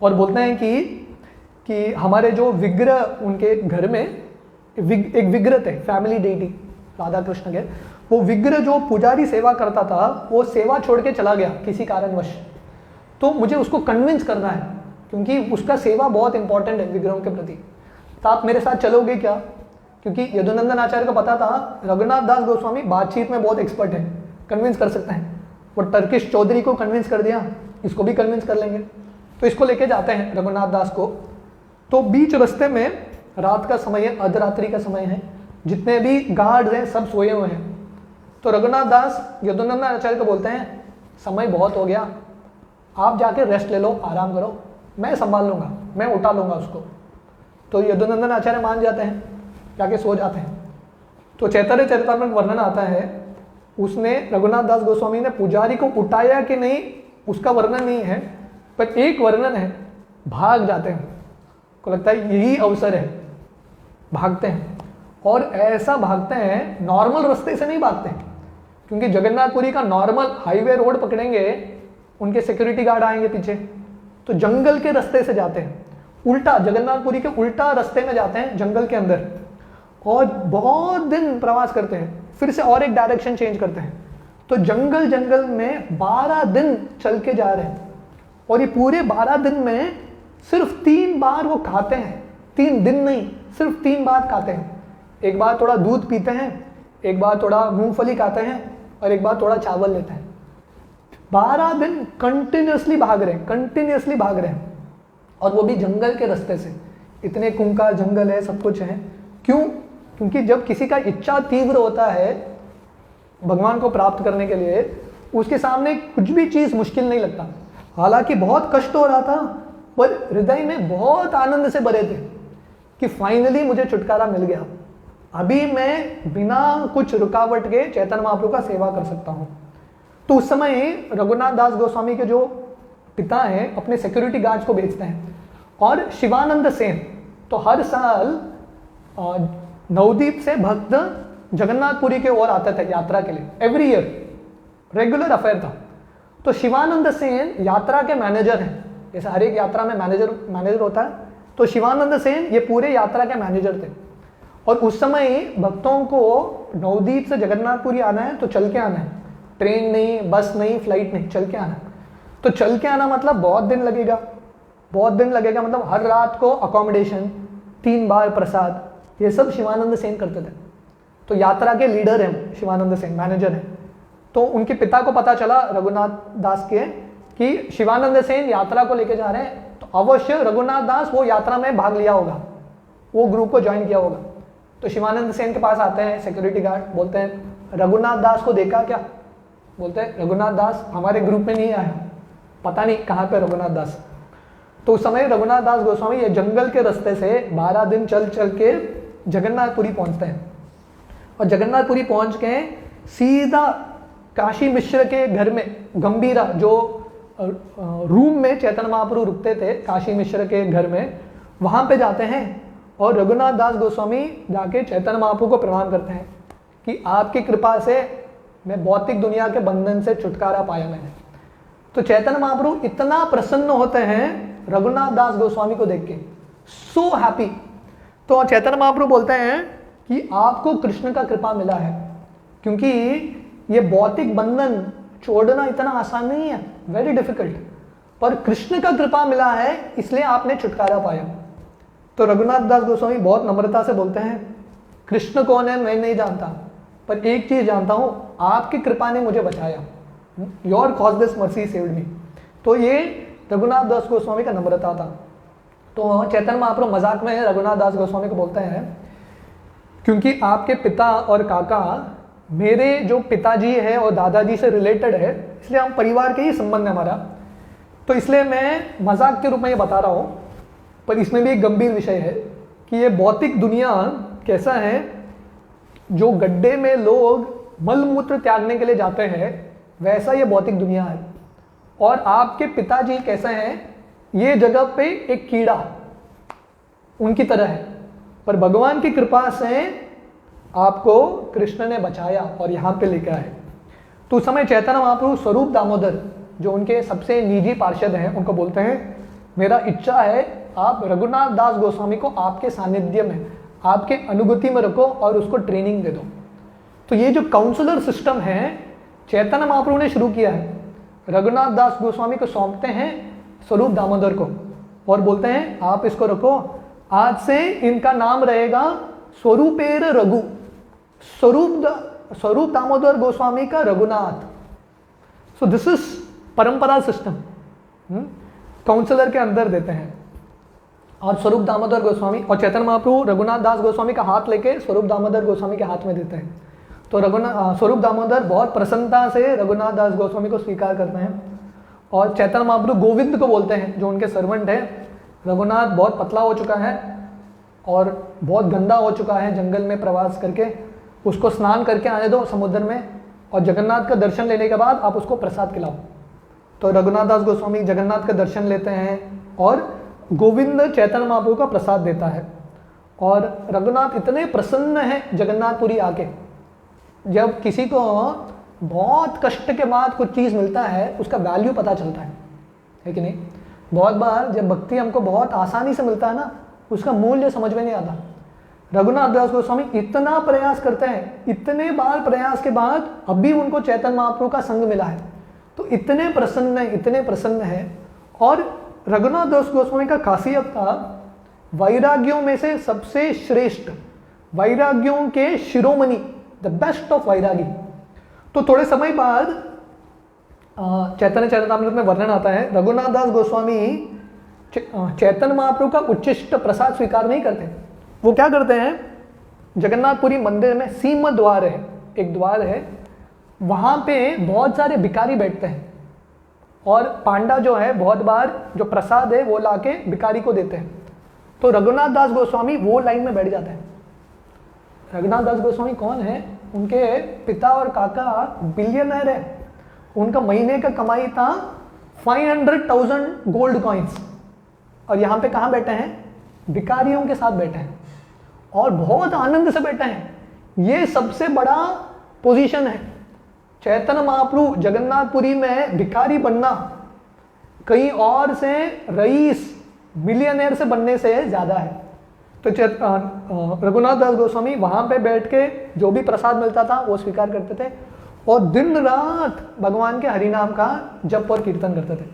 और बोलते हैं कि हमारे जो विग्रह उनके घर में एक विग्रह थे, फैमिली डेटी राधा कृष्ण के, वो विग्रह जो पुजारी सेवा करता था वो सेवा छोड़ के चला गया किसी कारणवश, तो मुझे उसको कन्विंस करना है क्योंकि उसका सेवा बहुत इंपॉर्टेंट है विग्रहों के प्रति। तो आप मेरे साथ चलोगे क्या? क्योंकि यदुनंदन आचार्य को पता था रघुनाथ दास गोस्वामी बातचीत में बहुत एक्सपर्ट है, कन्विंस कर सकते हैं। वो टर्किश चौधरी को कन्विंस कर दिया, इसको भी कन्विंस कर लेंगे। तो इसको लेके जाते हैं रघुनाथ दास को। तो बीच रास्ते में रात का समय है, अर्धरात्रि का समय है, जितने भी गार्ड्स हैं सब सोए हुए हैं। तो रघुनाथ दास यदुनंदन आचार्य को बोलते हैं समय बहुत हो गया, आप जाके रेस्ट ले लो, आराम करो, मैं संभाल लूँगा, मैं उठा लूँगा उसको। तो यदुनंदन आचार्य मान जाते हैं, जाके सो जाते हैं। तो चैतन्य चरितामृत वर्णन आता है, उसने रघुनाथ दास गोस्वामी ने पुजारी को उठाया कि नहीं उसका वर्णन नहीं है, पर एक वर्णन है, भाग जाते हैं, को लगता है यही अवसर है, भागते हैं। और ऐसा भागते हैं, नॉर्मल रास्ते से नहीं भागते हैं, क्योंकि जगन्नाथपुरी का नॉर्मल हाईवे रोड पकड़ेंगे, उनके सिक्योरिटी गार्ड आएंगे पीछे, तो जंगल के रास्ते से जाते हैं, उल्टा जगन्नाथपुरी के उल्टा रास्ते में जाते हैं जंगल के अंदर, और बहुत दिन प्रवास करते हैं, फिर से और एक डायरेक्शन चेंज करते हैं। तो जंगल में 12 दिन चल के जा रहे हैं, और ये पूरे 12 दिन में सिर्फ 3 बार वो खाते हैं, 3 दिन नहीं, सिर्फ 3 बार खाते हैं। एक बार थोड़ा दूध पीते हैं, एक बार थोड़ा मूंगफली खाते हैं, और एक बार थोड़ा चावल लेते हैं। 12 दिन कंटिन्यूसली भाग रहे हैं, और वो भी जंगल के रास्ते से। इतने खूंखार जंगल है, सब कुछ है। क्यों? क्योंकि जब किसी का इच्छा तीव्र होता है भगवान को प्राप्त करने के लिए, उसके सामने कुछ भी चीज़ मुश्किल नहीं लगता। हालांकि बहुत कष्ट हो रहा था, पर हृदय में बहुत आनंद से भरे थे कि फाइनली मुझे छुटकारा मिल गया, अभी मैं बिना कुछ रुकावट के चैतन्य महाप्रभु का सेवा कर सकता हूँ। तो उस समय रघुनाथ दास गोस्वामी के जो पिता हैं अपने सिक्योरिटी गार्ड्स को भेजते हैं, और शिवानंद सेन तो हर साल नवदीप से भक्त जगन्नाथपुरी के ओर आते थे यात्रा के लिए, एवरी ईयर रेगुलर अफेयर था। तो शिवानंद सेन यात्रा के मैनेजर हैं, जैसे हर एक यात्रा में मैनेजर होता है, तो शिवानंद सेन ये पूरे यात्रा के मैनेजर थे। और उस समय भक्तों को नवदीप से जगन्नाथपुरी आना है तो चल के आना है, ट्रेन नहीं, बस नहीं, फ्लाइट नहीं, चल के आना है। तो चल के आना मतलब बहुत दिन लगेगा, मतलब हर रात को अकोमोडेशन, 3 बार प्रसाद, ये सब शिवानंद सेन करते थे। तो यात्रा के लीडर हैं शिवानंद सेन, मैनेजर हैं। तो उनके पिता को पता चला रघुनाथ दास के कि शिवानंद सेन यात्रा को लेके जा रहे हैं, तो अवश्य रघुनाथ दास वो यात्रा में भाग लिया होगा, वो ग्रुप को ज्वाइन किया होगा। तो शिवानंद सेन के पास आते हैं सिक्योरिटी गार्ड, बोलते हैं रघुनाथ दास को देखा क्या? बोलते हैं रघुनाथ दास हमारे ग्रुप में नहीं आया, पता नहीं कहाँ पे रघुनाथ दास। तो उस समय रघुनाथ दास गोस्वामी ये जंगल के रास्ते से 12 दिन चल के जगन्नाथपुरी पहुंचते हैं, और जगन्नाथपुरी पहुंच के सीधा काशी मिश्र के घर में, गंभीरा जो रूम में चैतन्य महाप्रभु रुकते थे काशी मिश्र के घर में, वहां पे जाते हैं। और रघुनाथ दास गोस्वामी जाके चैतन्य महाप्रभु को प्रणाम करते हैं कि आपकी कृपा से मैं भौतिक दुनिया के बंधन से छुटकारा पाया मैंने। तो चैतन्य महाप्रभु इतना प्रसन्न होते हैं रघुनाथ दास गोस्वामी को देख के, सो हैप्पी। तो चैतन्य महाप्रभु बोलते हैं कि आपको कृष्ण का कृपा मिला है, क्योंकि ये भौतिक बंधन छोड़ना इतना आसान नहीं है, वेरी डिफिकल्ट, पर कृष्ण का कृपा मिला है इसलिए आपने छुटकारा पाया। तो रघुनाथ दास गोस्वामी बहुत नम्रता से बोलते हैं कृष्ण कौन है मैं नहीं जानता, पर एक चीज जानता हूं, आपकी कृपा ने मुझे बचाया, your cause this mercy saved me. तो ये रघुनाथ दास गोस्वामी का नम्रता था। तो चैतन्य महाप्रभु मजाक में रघुनाथ दास गोस्वामी को बोलते हैं क्योंकि आपके पिता और काका मेरे जो पिताजी है और दादाजी से रिलेटेड है, इसलिए हम परिवार के ही संबंध है हमारा, तो इसलिए मैं मजाक के रूप में ये बता रहा हूँ, पर इसमें भी एक गंभीर विषय है कि ये भौतिक दुनिया कैसा है, जो गड्ढे में लोग मलमूत्र त्यागने के लिए जाते हैं वैसा ये भौतिक दुनिया है। और आपके पिताजी कैसे हैं, ये जगह पे एक कीड़ा उनकी तरह है, पर भगवान की कृपा से आपको कृष्ण ने बचाया और यहाँ पे लेकर आए। तो उस समय चैतन्य महाप्रभु स्वरूप दामोदर जो उनके सबसे निजी पार्षद हैं उनको बोलते हैं मेरा इच्छा है आप रघुनाथ दास गोस्वामी को आपके सानिध्य में, आपके अनुभूति में रखो और उसको ट्रेनिंग दे दो। तो ये जो काउंसलर सिस्टम है चैतन्य महाप्रभु ने शुरू किया है, रघुनाथ दास गोस्वामी को सौंपते हैं स्वरूप दामोदर को और बोलते हैं आप इसको रखो, आज से इनका नाम रहेगा स्वरूपेर रघु, स्वरूप दामोदर गोस्वामी का रघुनाथ। सो दिस इज परंपरा सिस्टम, काउंसलर के अंदर देते हैं। और स्वरूप दामोदर गोस्वामी और चैतन्य महाप्रभु रघुनाथ दास गोस्वामी का हाथ लेके स्वरूप दामोदर गोस्वामी के हाथ में देते हैं। तो स्वरूप दामोदर बहुत प्रसन्नता से रघुनाथ दास गोस्वामी को स्वीकार करते हैं और चैतन्य महाप्रभु गोविंद को बोलते हैं जो उनके सर्वेंट है, रघुनाथ बहुत पतला हो चुका है और बहुत गंदा हो चुका है जंगल में प्रवास करके, उसको स्नान करके आने दो समुद्र में और जगन्नाथ का दर्शन लेने के बाद आप उसको प्रसाद खिलाओ। तो रघुनाथ दास गोस्वामी जगन्नाथ का दर्शन लेते हैं और गोविंद चैतन्य महाप्रभु का प्रसाद देता है। और रघुनाथ इतने प्रसन्न हैं जगन्नाथपुरी आके, जब किसी को बहुत कष्ट के बाद कुछ चीज़ मिलता है उसका वैल्यू पता चलता है कि नहीं। बहुत बार जब भक्ति हमको बहुत आसानी से मिलता है ना, उसका मूल्य समझ में नहीं आता। रघुनाथ दास गोस्वामी इतना प्रयास करते हैं, इतने बार प्रयास के बाद अभी उनको चैतन्य महाप्रभु का संग मिला है, तो इतने प्रसन्न है। और रघुनाथ दास गोस्वामी का खासियत था वैराग्यों में से सबसे श्रेष्ठ, वैराग्यों के शिरोमणि, द बेस्ट ऑफ वैरागी। तो थोड़े समय बाद चैतन्य चरितामृत में वर्णन आता है, रघुनाथ दास गोस्वामी चैतन्य महाप्रभु का उच्चिष्ट प्रसाद स्वीकार नहीं करते। वो क्या करते हैं, जगन्नाथपुरी मंदिर में सीम द्वार है, एक द्वार है, वहाँ पे बहुत सारे भिखारी बैठते हैं और पांडा जो है बहुत बार जो प्रसाद है वो लाके भिखारी को देते हैं। तो रघुनाथ दास गोस्वामी वो लाइन में बैठ जाते हैं। रघुनाथ दास गोस्वामी कौन है, उनके पिता और काका बिलियनर है, उनका महीने का कमाई था 500,000 गोल्ड कॉइन्स, और यहाँ पे कहाँ बैठे हैं, भिखारियों के साथ बैठे हैं और बहुत आनंद से बैठे हैं। ये सबसे बड़ा पोजीशन है। चैतन्य महाप्रभु जगन्नाथपुरी में भिखारी बनना कहीं और से रईस मिलियनेयर से बनने से ज़्यादा है। तो रघुनाथ दास गोस्वामी वहाँ पे बैठ के जो भी प्रसाद मिलता था वो स्वीकार करते थे और दिन रात भगवान के हरिनाम का जप और कीर्तन करते थे।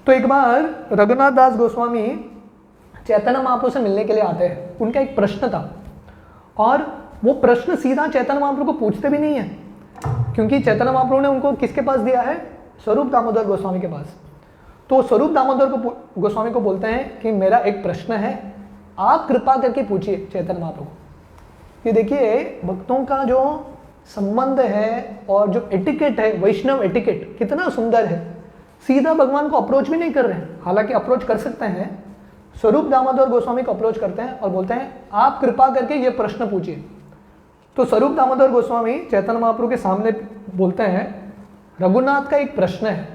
तो एक बार रघुनाथ दास गोस्वामी चैतन्य महाप्रभु से मिलने के लिए आते हैं। उनका एक प्रश्न था और वो प्रश्न सीधा चैतन्य महाप्रभु को पूछते भी नहीं है, क्योंकि चैतन्य महाप्रभु ने उनको किसके पास दिया है, स्वरूप दामोदर गोस्वामी के पास। तो स्वरूप दामोदर गोस्वामी को बोलते हैं कि मेरा एक प्रश्न है, आप कृपा करके पूछिए चैतन्य महाप्रभु। ये देखिए भक्तों का जो संबंध है और जो एटिकेट है, वैष्णव एटिकेट कितना सुंदर है। सीधा भगवान को अप्रोच भी नहीं कर रहे हैं, हालांकि अप्रोच कर सकते हैं। स्वरूप दामोदर गोस्वामी को अप्रोच करते हैं और बोलते हैं आप कृपा करके ये प्रश्न पूछिए। तो स्वरूप दामोदर गोस्वामी चैतन्य महाप्रभु के सामने बोलते हैं, रघुनाथ का एक प्रश्न है।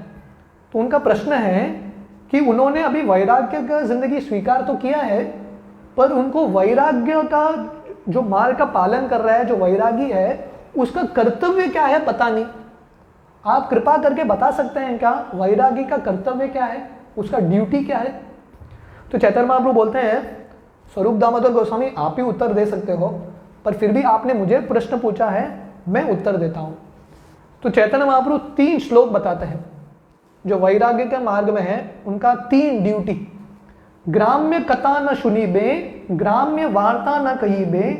तो उनका प्रश्न है कि उन्होंने अभी वैराग्य का जिंदगी स्वीकार तो किया है, पर उनको वैराग्य का जो मार्ग का पालन कर रहा है, जो वैरागी है, उसका कर्तव्य क्या है पता नहीं। आप कृपा करके बता सकते हैं क्या, वैरागी का कर्तव्य क्या है, उसका ड्यूटी क्या है। तो चैतन्य महाप्रभु बोलते हैं, स्वरूप दामोदर गोस्वामी आप ही उत्तर दे सकते हो, पर फिर भी आपने मुझे प्रश्न पूछा है, मैं उत्तर देता हूँ। तो चैतन्य महाप्रभु 3 श्लोक बताते हैं जो वैराग्य के मार्ग में है, उनका 3 ड्यूटी। ग्राम्य कथा न सुनीबे, ग्राम्य वार्ता न कहीबे,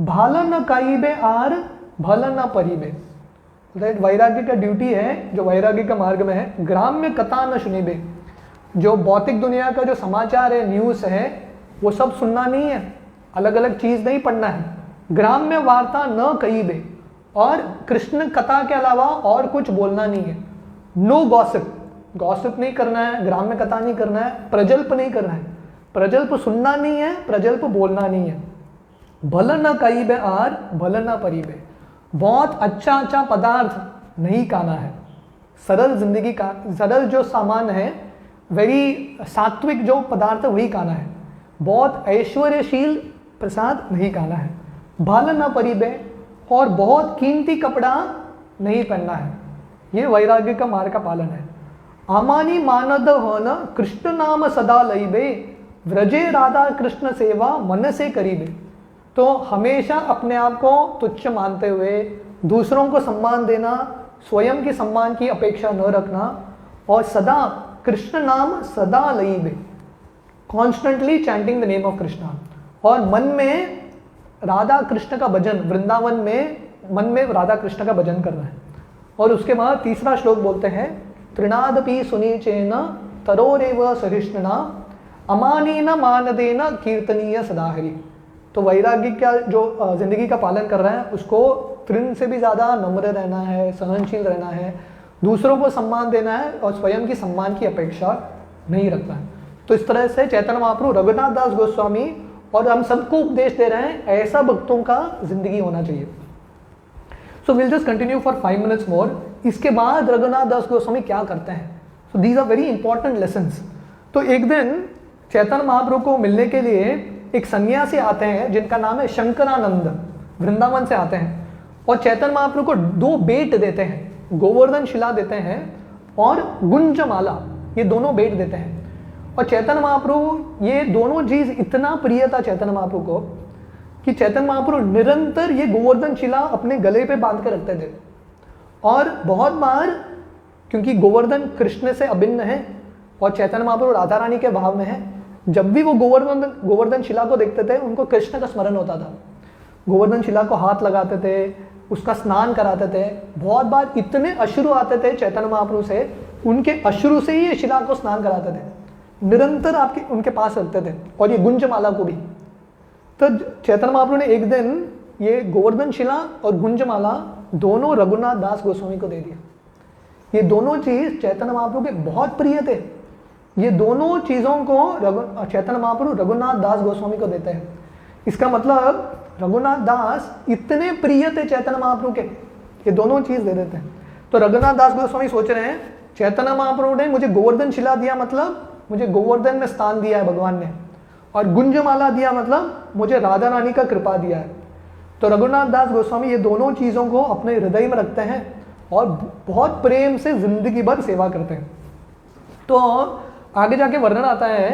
भाल न काईबे आर भल न परीबे। वैराग्य का ड्यूटी है जो वैराग्य का मार्ग में है, ग्राम्य कथा न सुनीबे, जो भौतिक दुनिया का जो समाचार है, न्यूज़ है, वो सब सुनना नहीं है, अलग अलग चीज़ नहीं पढ़ना है। ग्राम्य वार्ता न कहीबे, और कृष्ण कथा के अलावा और कुछ बोलना नहीं है। नो गॉसिप, गॉसिप नहीं करना है, ग्राम्य कथा नहीं करना है, प्रजल्प नहीं करना है, प्रजल्प सुनना नहीं है, प्रजल्प बोलना नहीं है। भल न कहीबे आर भल न परीबे, बहुत अच्छा पदार्थ नहीं खाना है। सरल जिंदगी का, सरल जो सामान है, वेरी सात्विक जो पदार्थ वही खाना है। बहुत ऐश्वर्यशील प्रसाद नहीं खाना है। भाल न परीबे, और बहुत कीमती कपड़ा नहीं पहनना है। ये वैराग्य का मार्ग का पालन है। आमानी मानद होना कृष्ण नाम सदा लईबे, व्रजे राधा कृष्ण सेवा मन से करीबे। तो हमेशा अपने आप को तुच्छ मानते हुए दूसरों को सम्मान देना, स्वयं के सम्मान की अपेक्षा न रखना, और सदा कृष्ण नाम सदा लईबे, constantly chanting the name of Krishna, और मन में राधा कृष्ण का भजन, वृंदावन में मन में राधा कृष्ण का भजन करना है। और उसके बाद तीसरा श्लोक बोलते हैं, तृणादपि सुनीचेन तरोरेव सहिष्णुना, अमानेन मानदेन कीर्तनीय सदाहरि। तो वैराग्य का जो जिंदगी का पालन कर रहा है, उसको तृण से भी ज़्यादा नम्र रहना है, सहनशील रहना है, दूसरों को सम्मान देना है, और स्वयं की सम्मान की अपेक्षा नहीं रखना है। तो इस तरह से चैतन्य महाप्रभु, रघुनाथ दास गोस्वामी और हम सबको उपदेश दे रहे हैं, ऐसा भक्तों का जिंदगी होना चाहिए। So will just continue for 5 minutes more. इसके बाद रघुनाथ दास गोस्वामी क्या करते हैं, so these are very important lessons. तो एक दिन चैतन्य महाप्रभु को मिलने के लिए एक सन्यासी आते हैं जिनका नाम है शंकरानंद, वृंदावन से आते हैं, और चैतन्य महाप्रभु को 2 बेट देते हैं, गोवर्धन शिला देते हैं और गुंजमाला, ये दोनों बेट देते हैं। और चैतन्य महाप्रभु, ये दोनों चीज इतना प्रिय था चैतन्य महाप्रभु को कि चैतन्य महाप्रभु निरंतर ये गोवर्धन शिला अपने गले पे बांध के रखते थे। और बहुत बार, क्योंकि गोवर्धन कृष्ण से अभिन्न है और चैतन्य महाप्रभु राधा रानी के भाव में है, जब भी वो गोवर्धन शिला को देखते थे, उनको कृष्ण का स्मरण होता था। गोवर्धन शिला को हाथ लगाते थे, उसका स्नान कराते थे। बहुत बार इतने अश्रु आते थे चैतन्य महाप्रभु से, उनके अश्रु से ही ये शिला को स्नान कराते थे, निरंतर आपके उनके पास रखते थे। और ये गुंजमाला को भी। तो चैतन्य महाप्रभु ने एक दिन ये गोवर्धन शिला और गुंजमाला दोनों रघुनाथ दास गोस्वामी को दे दिया। ये दोनों चीज चैतन्य महाप्रभु के बहुत प्रिय थे। ये दोनों चीजों को चैतन्य महाप्रभु रघुनाथ दास गोस्वामी को देते हैं। इसका मतलब रघुनाथ दास इतने प्रिय थे चैतन्य महाप्रभु के, ये दोनों चीज दे देते हैं। तो रघुनाथ दास गोस्वामी सोच रहे हैं चैतन्य महाप्रभु ने मुझे गोवर्धन शिला दिया, मतलब मुझे गोवर्धन में स्थान दिया है भगवान ने, और गुंजमाला दिया मतलब मुझे राधा रानी का कृपा दिया है। तो रघुनाथ दास गोस्वामी ये दोनों चीज़ों को अपने हृदय में रखते हैं और बहुत प्रेम से जिंदगी भर सेवा करते हैं। तो आगे जाके वर्णन आता है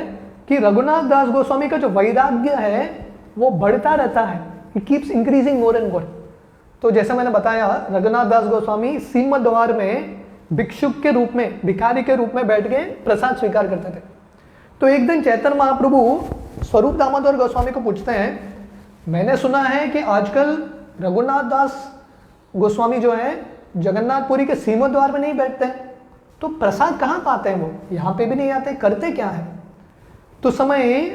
कि रघुनाथ दास गोस्वामी का जो वैराग्य है वो बढ़ता रहता है, it keeps increasing more and more. तो जैसे मैंने बताया, रघुनाथ दास गोस्वामी सिंह द्वार में भिक्षुक के रूप में, भिखारी के रूप में बैठ के प्रसाद स्वीकार करते थे। तो एक दिन चैतन्य महाप्रभु स्वरूप दामोदर गोस्वामी को पूछते हैं, मैंने सुना है कि आजकल रघुनाथ दास गोस्वामी जो है जगन्नाथपुरी के सीमो द्वार में नहीं बैठते हैं, तो प्रसाद कहाँ पाते हैं? वो यहाँ पे भी नहीं आते, करते क्या है? तो समय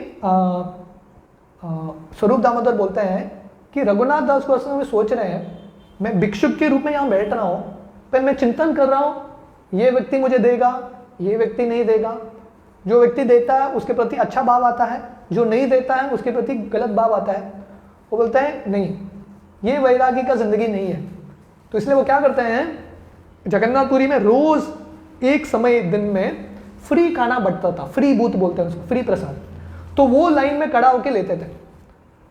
स्वरूप दामोदर बोलते हैं कि रघुनाथ दास गोस्वामी सोच रहे हैं मैं भिक्षुक के रूप में यहाँ बैठ रहा हूँ, पर मैं चिंतन कर रहा हूँ ये व्यक्ति मुझे देगा, ये व्यक्ति नहीं देगा। जो व्यक्ति देता है उसके प्रति अच्छा भाव आता है, जो नहीं देता है उसके प्रति गलत भाव आता है। वो बोलता है नहीं, ये वैरागी का जिंदगी नहीं है। तो इसलिए वो क्या करते हैं, जगन्नाथपुरी में रोज एक समय दिन में फ्री खाना बंटता था, फ्री बूथ बोलते हैं उसको, फ्री प्रसाद। तो वो लाइन में खड़ा होकर लेते थे।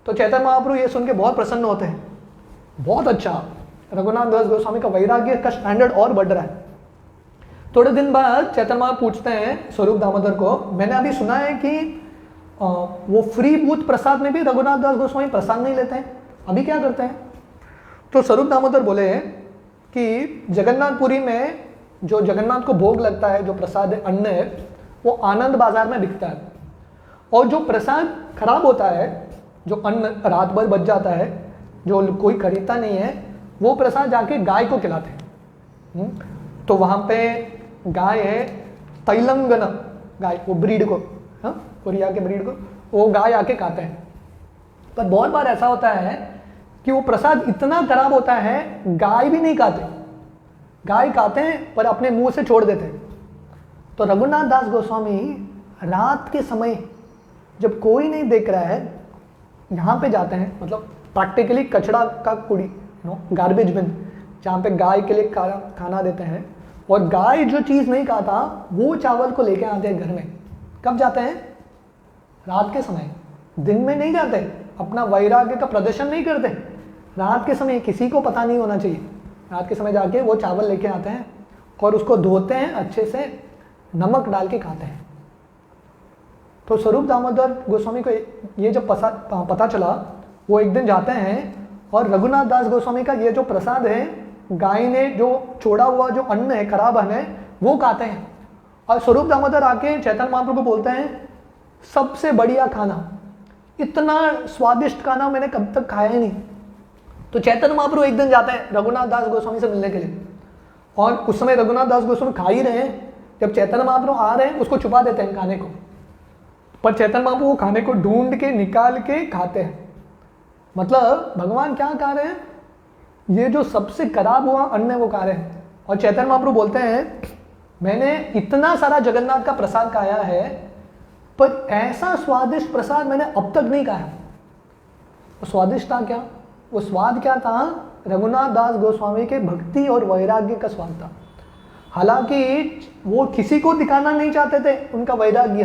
तो चैतन्य महाप्रभु ये सुन के बहुत प्रसन्न होते हैं, बहुत अच्छा, रघुनाथ दास गोस्वामी का वैराग्य का स्टैंडर्ड और बढ़ रहा है। थोड़े दिन बाद चैतन्य महाप्रभु पूछते हैं स्वरूप दामोदर को, मैंने अभी सुना है कि वो फ्री बूथ प्रसाद में भी रघुनाथ दास गोस्वामी प्रसाद नहीं लेते हैं, अभी क्या करते हैं? तो स्वरूप दामोदर बोले कि जगन्नाथपुरी में जो जगन्नाथ को भोग लगता है, जो प्रसाद अन्न है, वो आनंद बाजार में बिकता है। और जो प्रसाद खराब होता है, जो अन्न रात भर बच जाता है, जो कोई खरीदता नहीं है, वो प्रसाद जाके गाय को खिलाते हैं। तो वहाँ पे गाय है तैलंगना गाय, वो ब्रीड को, कोरिया के ब्रीड को, वो गाय आके खाते हैं। पर बहुत बार ऐसा होता है कि वो प्रसाद इतना खराब होता है, गाय भी नहीं खाते, गाय खाते हैं पर अपने मुंह से छोड़ देते हैं। तो रघुनाथ दास गोस्वामी रात के समय जब कोई नहीं देख रहा है, यहाँ पे जाते हैं, मतलब प्रैक्टिकली कचड़ा का कुड़ी, गार्बेज बिन, जहाँ पे गाय के लिए खाना देते हैं, और गाय जो चीज़ नहीं खाता वो चावल को लेके आते हैं घर में। कब जाते हैं? रात के समय, दिन में नहीं जाते, अपना वैराग्य का प्रदर्शन नहीं करते। रात के समय किसी को पता नहीं होना चाहिए, रात के समय जाके वो चावल लेके आते हैं और उसको धोते हैं, अच्छे से नमक डाल के खाते हैं। तो स्वरूप दामोदर गोस्वामी को ये जब पता चला, वो एक दिन जाते हैं और रघुनाथ दास गोस्वामी का ये जो प्रसाद है, गाय ने जो छोड़ा हुआ जो अन्न है, खराब अन्न है, वो खाते हैं। और स्वरूप दामोदर आके चैतन्य महाप्रभु को बोलते हैं, सबसे बढ़िया खाना, इतना स्वादिष्ट खाना मैंने कब तक खाया ही नहीं। तो चैतन्य महाप्रभु एक दिन जाते हैं रघुनाथ दास गोस्वामी से मिलने के लिए, और उस समय रघुनाथ दास गोस्वामी खा ही रहे हैं। जब चैतन्य महाप्रभु आ रहे हैं, उसको छुपा देते हैं खाने को, पर चैतन्य महाप्रभु खाने को ढूंढ के निकाल के खाते हैं। मतलब भगवान क्या खा रहे हैं? ये जो सबसे खराब हुआ अन्न है वो खा रहे हैं। और चैतन्य महाप्रभु बोलते हैं, मैंने इतना सारा जगन्नाथ का प्रसाद खाया है, पर ऐसा स्वादिष्ट प्रसाद मैंने अब तक नहीं खाया। वो स्वादिष्ट था क्या? वो स्वाद क्या था? रघुनाथ दास गोस्वामी के भक्ति और वैराग्य का स्वाद था। हालांकि वो किसी को दिखाना नहीं चाहते थे उनका वैराग्य,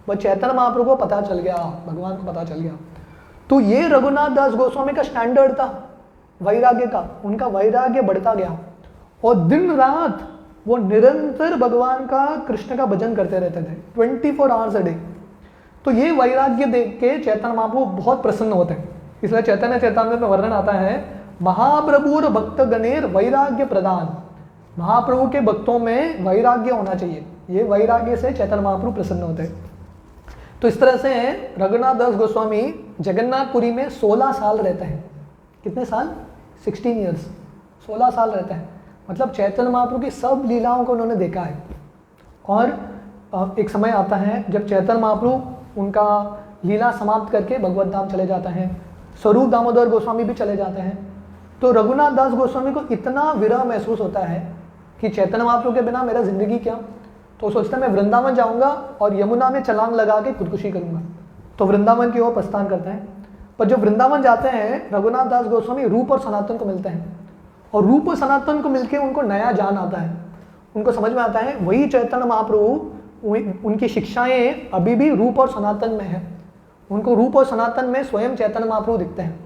पर चैतन्य महाप्रभु को पता चल गया, भगवान को पता चल गया। तो ये रघुनाथ दास गोस्वामी का स्टैंडर्ड था वैराग्य का, उनका वैराग्य बढ़ता गया और दिन रात वो निरंतर भगवान का, कृष्ण का भजन करते रहते थे 24 आवर्स अ डे। तो ये वैराग्य देख के चैतन्य महाप्रभु बहुत प्रसन्न होते हैं। इसलिए चैतन्य चैतन्य में वर्णन आता है, महाप्रभुर भक्त गणेर वैराग्य प्रदान। महाप्रभु के भक्तों में वैराग्य होना चाहिए, ये वैराग्य से चैतन्य महाप्रभु प्रसन्न होते हैं। तो इस तरह से रघुनाथ दास गोस्वामी जगन्नाथपुरी में 16 साल रहते हैं। कितने साल? 16 ईयर्स, 16 साल रहते हैं। मतलब चैतन्य महाप्रभु की सब लीलाओं को उन्होंने देखा है। और एक समय आता है जब चैतन्य महाप्रभु उनका लीला समाप्त करके भगवत धाम चले जाते हैं, स्वरूप दामोदर गोस्वामी भी चले जाते हैं। तो रघुनाथ दास गोस्वामी को इतना विरह महसूस होता है कि चैतन्य महाप्रभु के बिना मेरा जिंदगी क्या। तो सोचता है मैं वृंदावन जाऊंगा और यमुना में छलांग लगा के खुदकुशी करूंगा। तो वृंदावन की ओर प्रस्थान करते हैं। पर जब वृंदावन जाते हैं रघुनाथ दास गोस्वामी रूप और सनातन को मिलते हैं, और रूप और सनातन को मिलके उनको नया ज्ञान आता है। उनको समझ में आता है वही चैतन्य महाप्रभु, उनकी शिक्षाएं अभी भी रूप और सनातन में है। उनको रूप और सनातन में स्वयं चैतन्य महाप्रभु दिखते हैं।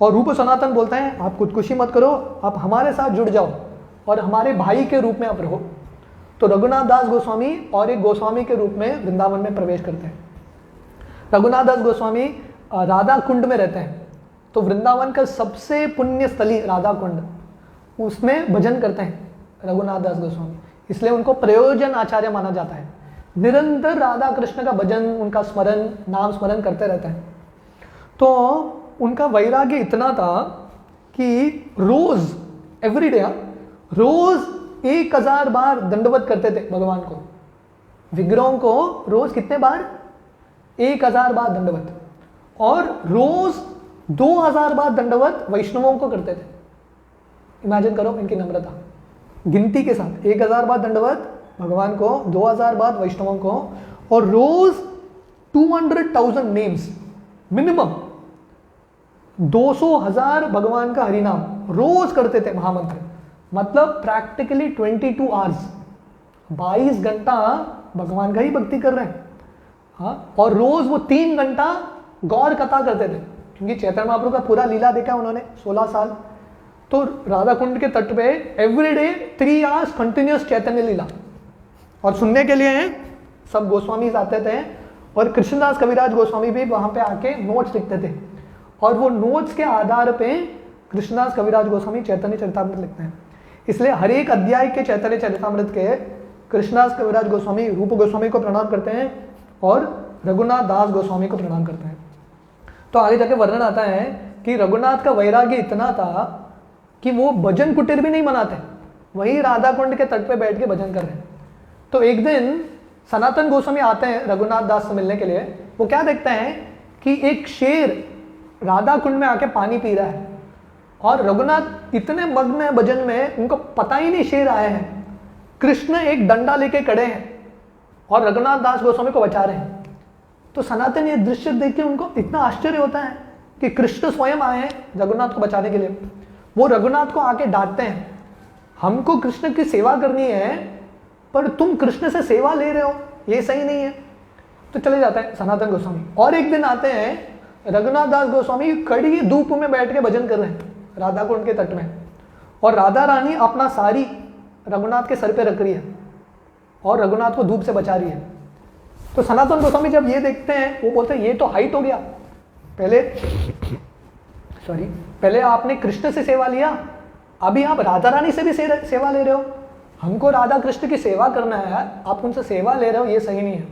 और रूप और सनातन बोलते हैं आप खुदकुशी मत करो, आप हमारे साथ जुड़ जाओ और हमारे भाई के रूप में आप रहो। तो रघुनाथ दास गोस्वामी और एक गोस्वामी के रूप में वृंदावन में प्रवेश करते हैं। रघुनाथ दास गोस्वामी राधा कुंड में रहते हैं। तो वृंदावन का सबसे पुण्य स्थली राधा कुंड, उसमें भजन करते हैं रघुनाथ दास गोस्वामी, इसलिए उनको प्रयोजन आचार्य माना जाता है। निरंतर राधा कृष्ण का भजन, उनका स्मरण, नाम स्मरण करते रहते हैं। तो उनका वैराग्य इतना था कि रोज एवरीडे रोज 1000 बार दंडवत करते थे भगवान को। विग्रहों को रोज कितने बार? 1000 बार दंडवत। और रोज 2000 बार दंडवत वैष्णवों को करते थे। इमेजिन करो इनकी नम्रता, गिनती के साथ 1000 बार दंडवत भगवान को, 2000 बार वैष्णवों को, और रोज 200,000 नेम्स मिनिमम, 200,000 भगवान का हरिनाम रोज करते थे, महामंत्र। मतलब प्रैक्टिकली 22 आवर्स, 22 घंटा भगवान का ही भक्ति कर रहे हैं। हाँ, और रोज वो 3 घंटा गौर कथा करते थे, क्योंकि चैतन्य महाप्रभु का पूरा लीला देखा उन्होंने 16 साल। तो राधा कुंड के तट पे एवरीडे 3 आवर्स कंटिन्यूस चैतन्य लीला। और सुनने के लिए सब गोस्वामी आते थे, और कृष्णदास कविराज गोस्वामी भी वहां पे आके नोट्स लिखते थे। और वो नोट्स के आधार पे कृष्णदास कविराज गोस्वामी चैतन्य चरितामृत लिखते हैं। इसलिए हर एक अध्याय के चैतन्य चरितामृत के कृष्णदास कविराज गोस्वामी रूप गोस्वामी को प्रणाम करते हैं और रघुनाथ दास गोस्वामी को प्रणाम करते हैं। तो आगे जाके वर्णन आता है कि रघुनाथ का वैराग्य इतना था कि वो भजन कुटीर भी नहीं बनाते, वही राधा कुंड के तट पे बैठ के भजन कर रहे हैं। तो एक दिन सनातन गोस्वामी आते हैं रघुनाथ दास से मिलने के लिए। वो क्या देखते हैं कि एक शेर राधा कुंड में आके पानी पी रहा है, और रघुनाथ इतने मग्न है भजन में, उनको पता ही नहीं शेर आए हैं। कृष्ण एक डंडा लेके खड़े हैं और रघुनाथ दास गोस्वामी को बचा रहे हैं। तो सनातन ये दृश्य देख के उनको इतना आश्चर्य होता है कि कृष्ण स्वयं आए हैं रघुनाथ को बचाने के लिए। वो रघुनाथ को आके डांटते हैं, हमको कृष्ण की सेवा करनी है, पर तुम कृष्ण से सेवा ले रहे हो, ये सही नहीं है। तो चले जाते हैं सनातन गोस्वामी। और एक दिन आते हैं रघुनाथ दास गोस्वामी कड़ी धूप में बैठ के भजन कर रहे हैं राधा कुंड के तट में, और राधा रानी अपना साड़ी रघुनाथ के सर पे रख रही है और रघुनाथ को धूप से बचा रही है। तो सनातन गोस्वामी जब ये देखते हैं, वो बोलते हैं ये तो हाइट हो गया, पहले आपने कृष्ण से सेवा लिया, अभी आप राधा रानी से भी सेवा ले रहे हो। हमको राधा कृष्ण की सेवा करना है, आप उनसे सेवा ले रहे हो, ये सही नहीं है,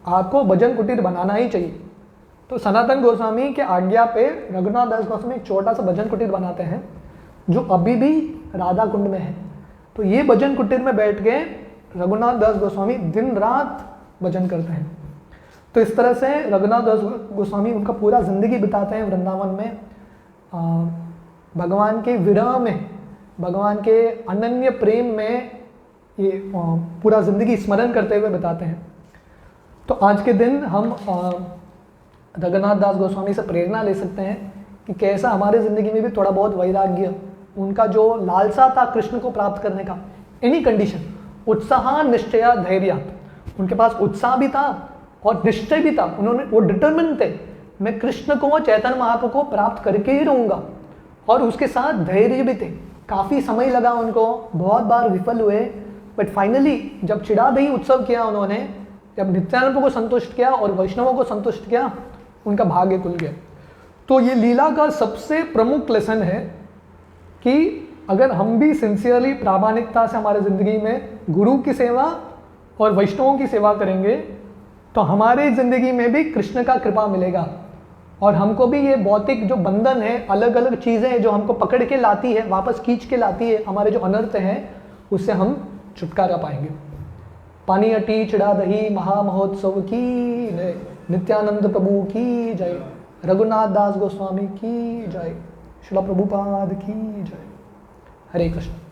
आपको भजन कुटीर बनाना ही चाहिए। तो सनातन गोस्वामी के आज्ञा पे रघुनाथ दास गोस्वामी एक छोटा सा भजन कुटीर बनाते हैं जो अभी भी राधा कुंड में है। तो ये भजन कुटीर में बैठ के रघुनाथ दास गोस्वामी दिन रात भजन करते हैं। तो इस तरह से रघुनाथ दास गोस्वामी उनका पूरा जिंदगी बिताते हैं वृंदावन में, भगवान के विरह में, भगवान के अनन्य प्रेम में ये पूरा जिंदगी स्मरण करते हुए बिताते हैं। तो आज के दिन हम रघुनाथ दास गोस्वामी से प्रेरणा ले सकते हैं कि कैसा हमारे ज़िंदगी में भी थोड़ा बहुत वैराग्य, उनका जो लालसा था कृष्ण को प्राप्त करने का, एनी कंडीशन, उत्साह निश्चय धैर्य, उनके पास उत्साह भी था और निश्चय भी था। वो डिटरमिन थे, मैं कृष्ण को, चैतन्य महाप्रभु को प्राप्त करके ही रहूँगा, और उसके साथ धैर्य भी थे। काफ़ी समय लगा उनको, बहुत बार विफल हुए, बट फाइनली जब चिड़ादही उत्सव किया उन्होंने, जब नित्यानंद को संतुष्ट किया और वैष्णवों को संतुष्ट किया, उनका भाग्य खुल गया। तो ये लीला का सबसे प्रमुख लेसन है कि अगर हम भी सिंसियरली, प्रामाणिकता से हमारे ज़िंदगी में गुरु की सेवा और वैष्णवों की सेवा करेंगे, तो हमारे ज़िंदगी में भी कृष्ण का कृपा मिलेगा। और हमको भी ये भौतिक जो बंधन है, अलग अलग चीज़ें जो हमको पकड़ के लाती है, वापस खींच के लाती है, हमारे जो अनर्थ हैं उससे हम छुटकारा पाएंगे। पानी हटी चिड़ा दही महामहोत्सव की जय, नित्यानंद प्रभु की जय, रघुनाथ दास गोस्वामी की जय, श्रील प्रभुपाद की जय। हरे कृष्ण।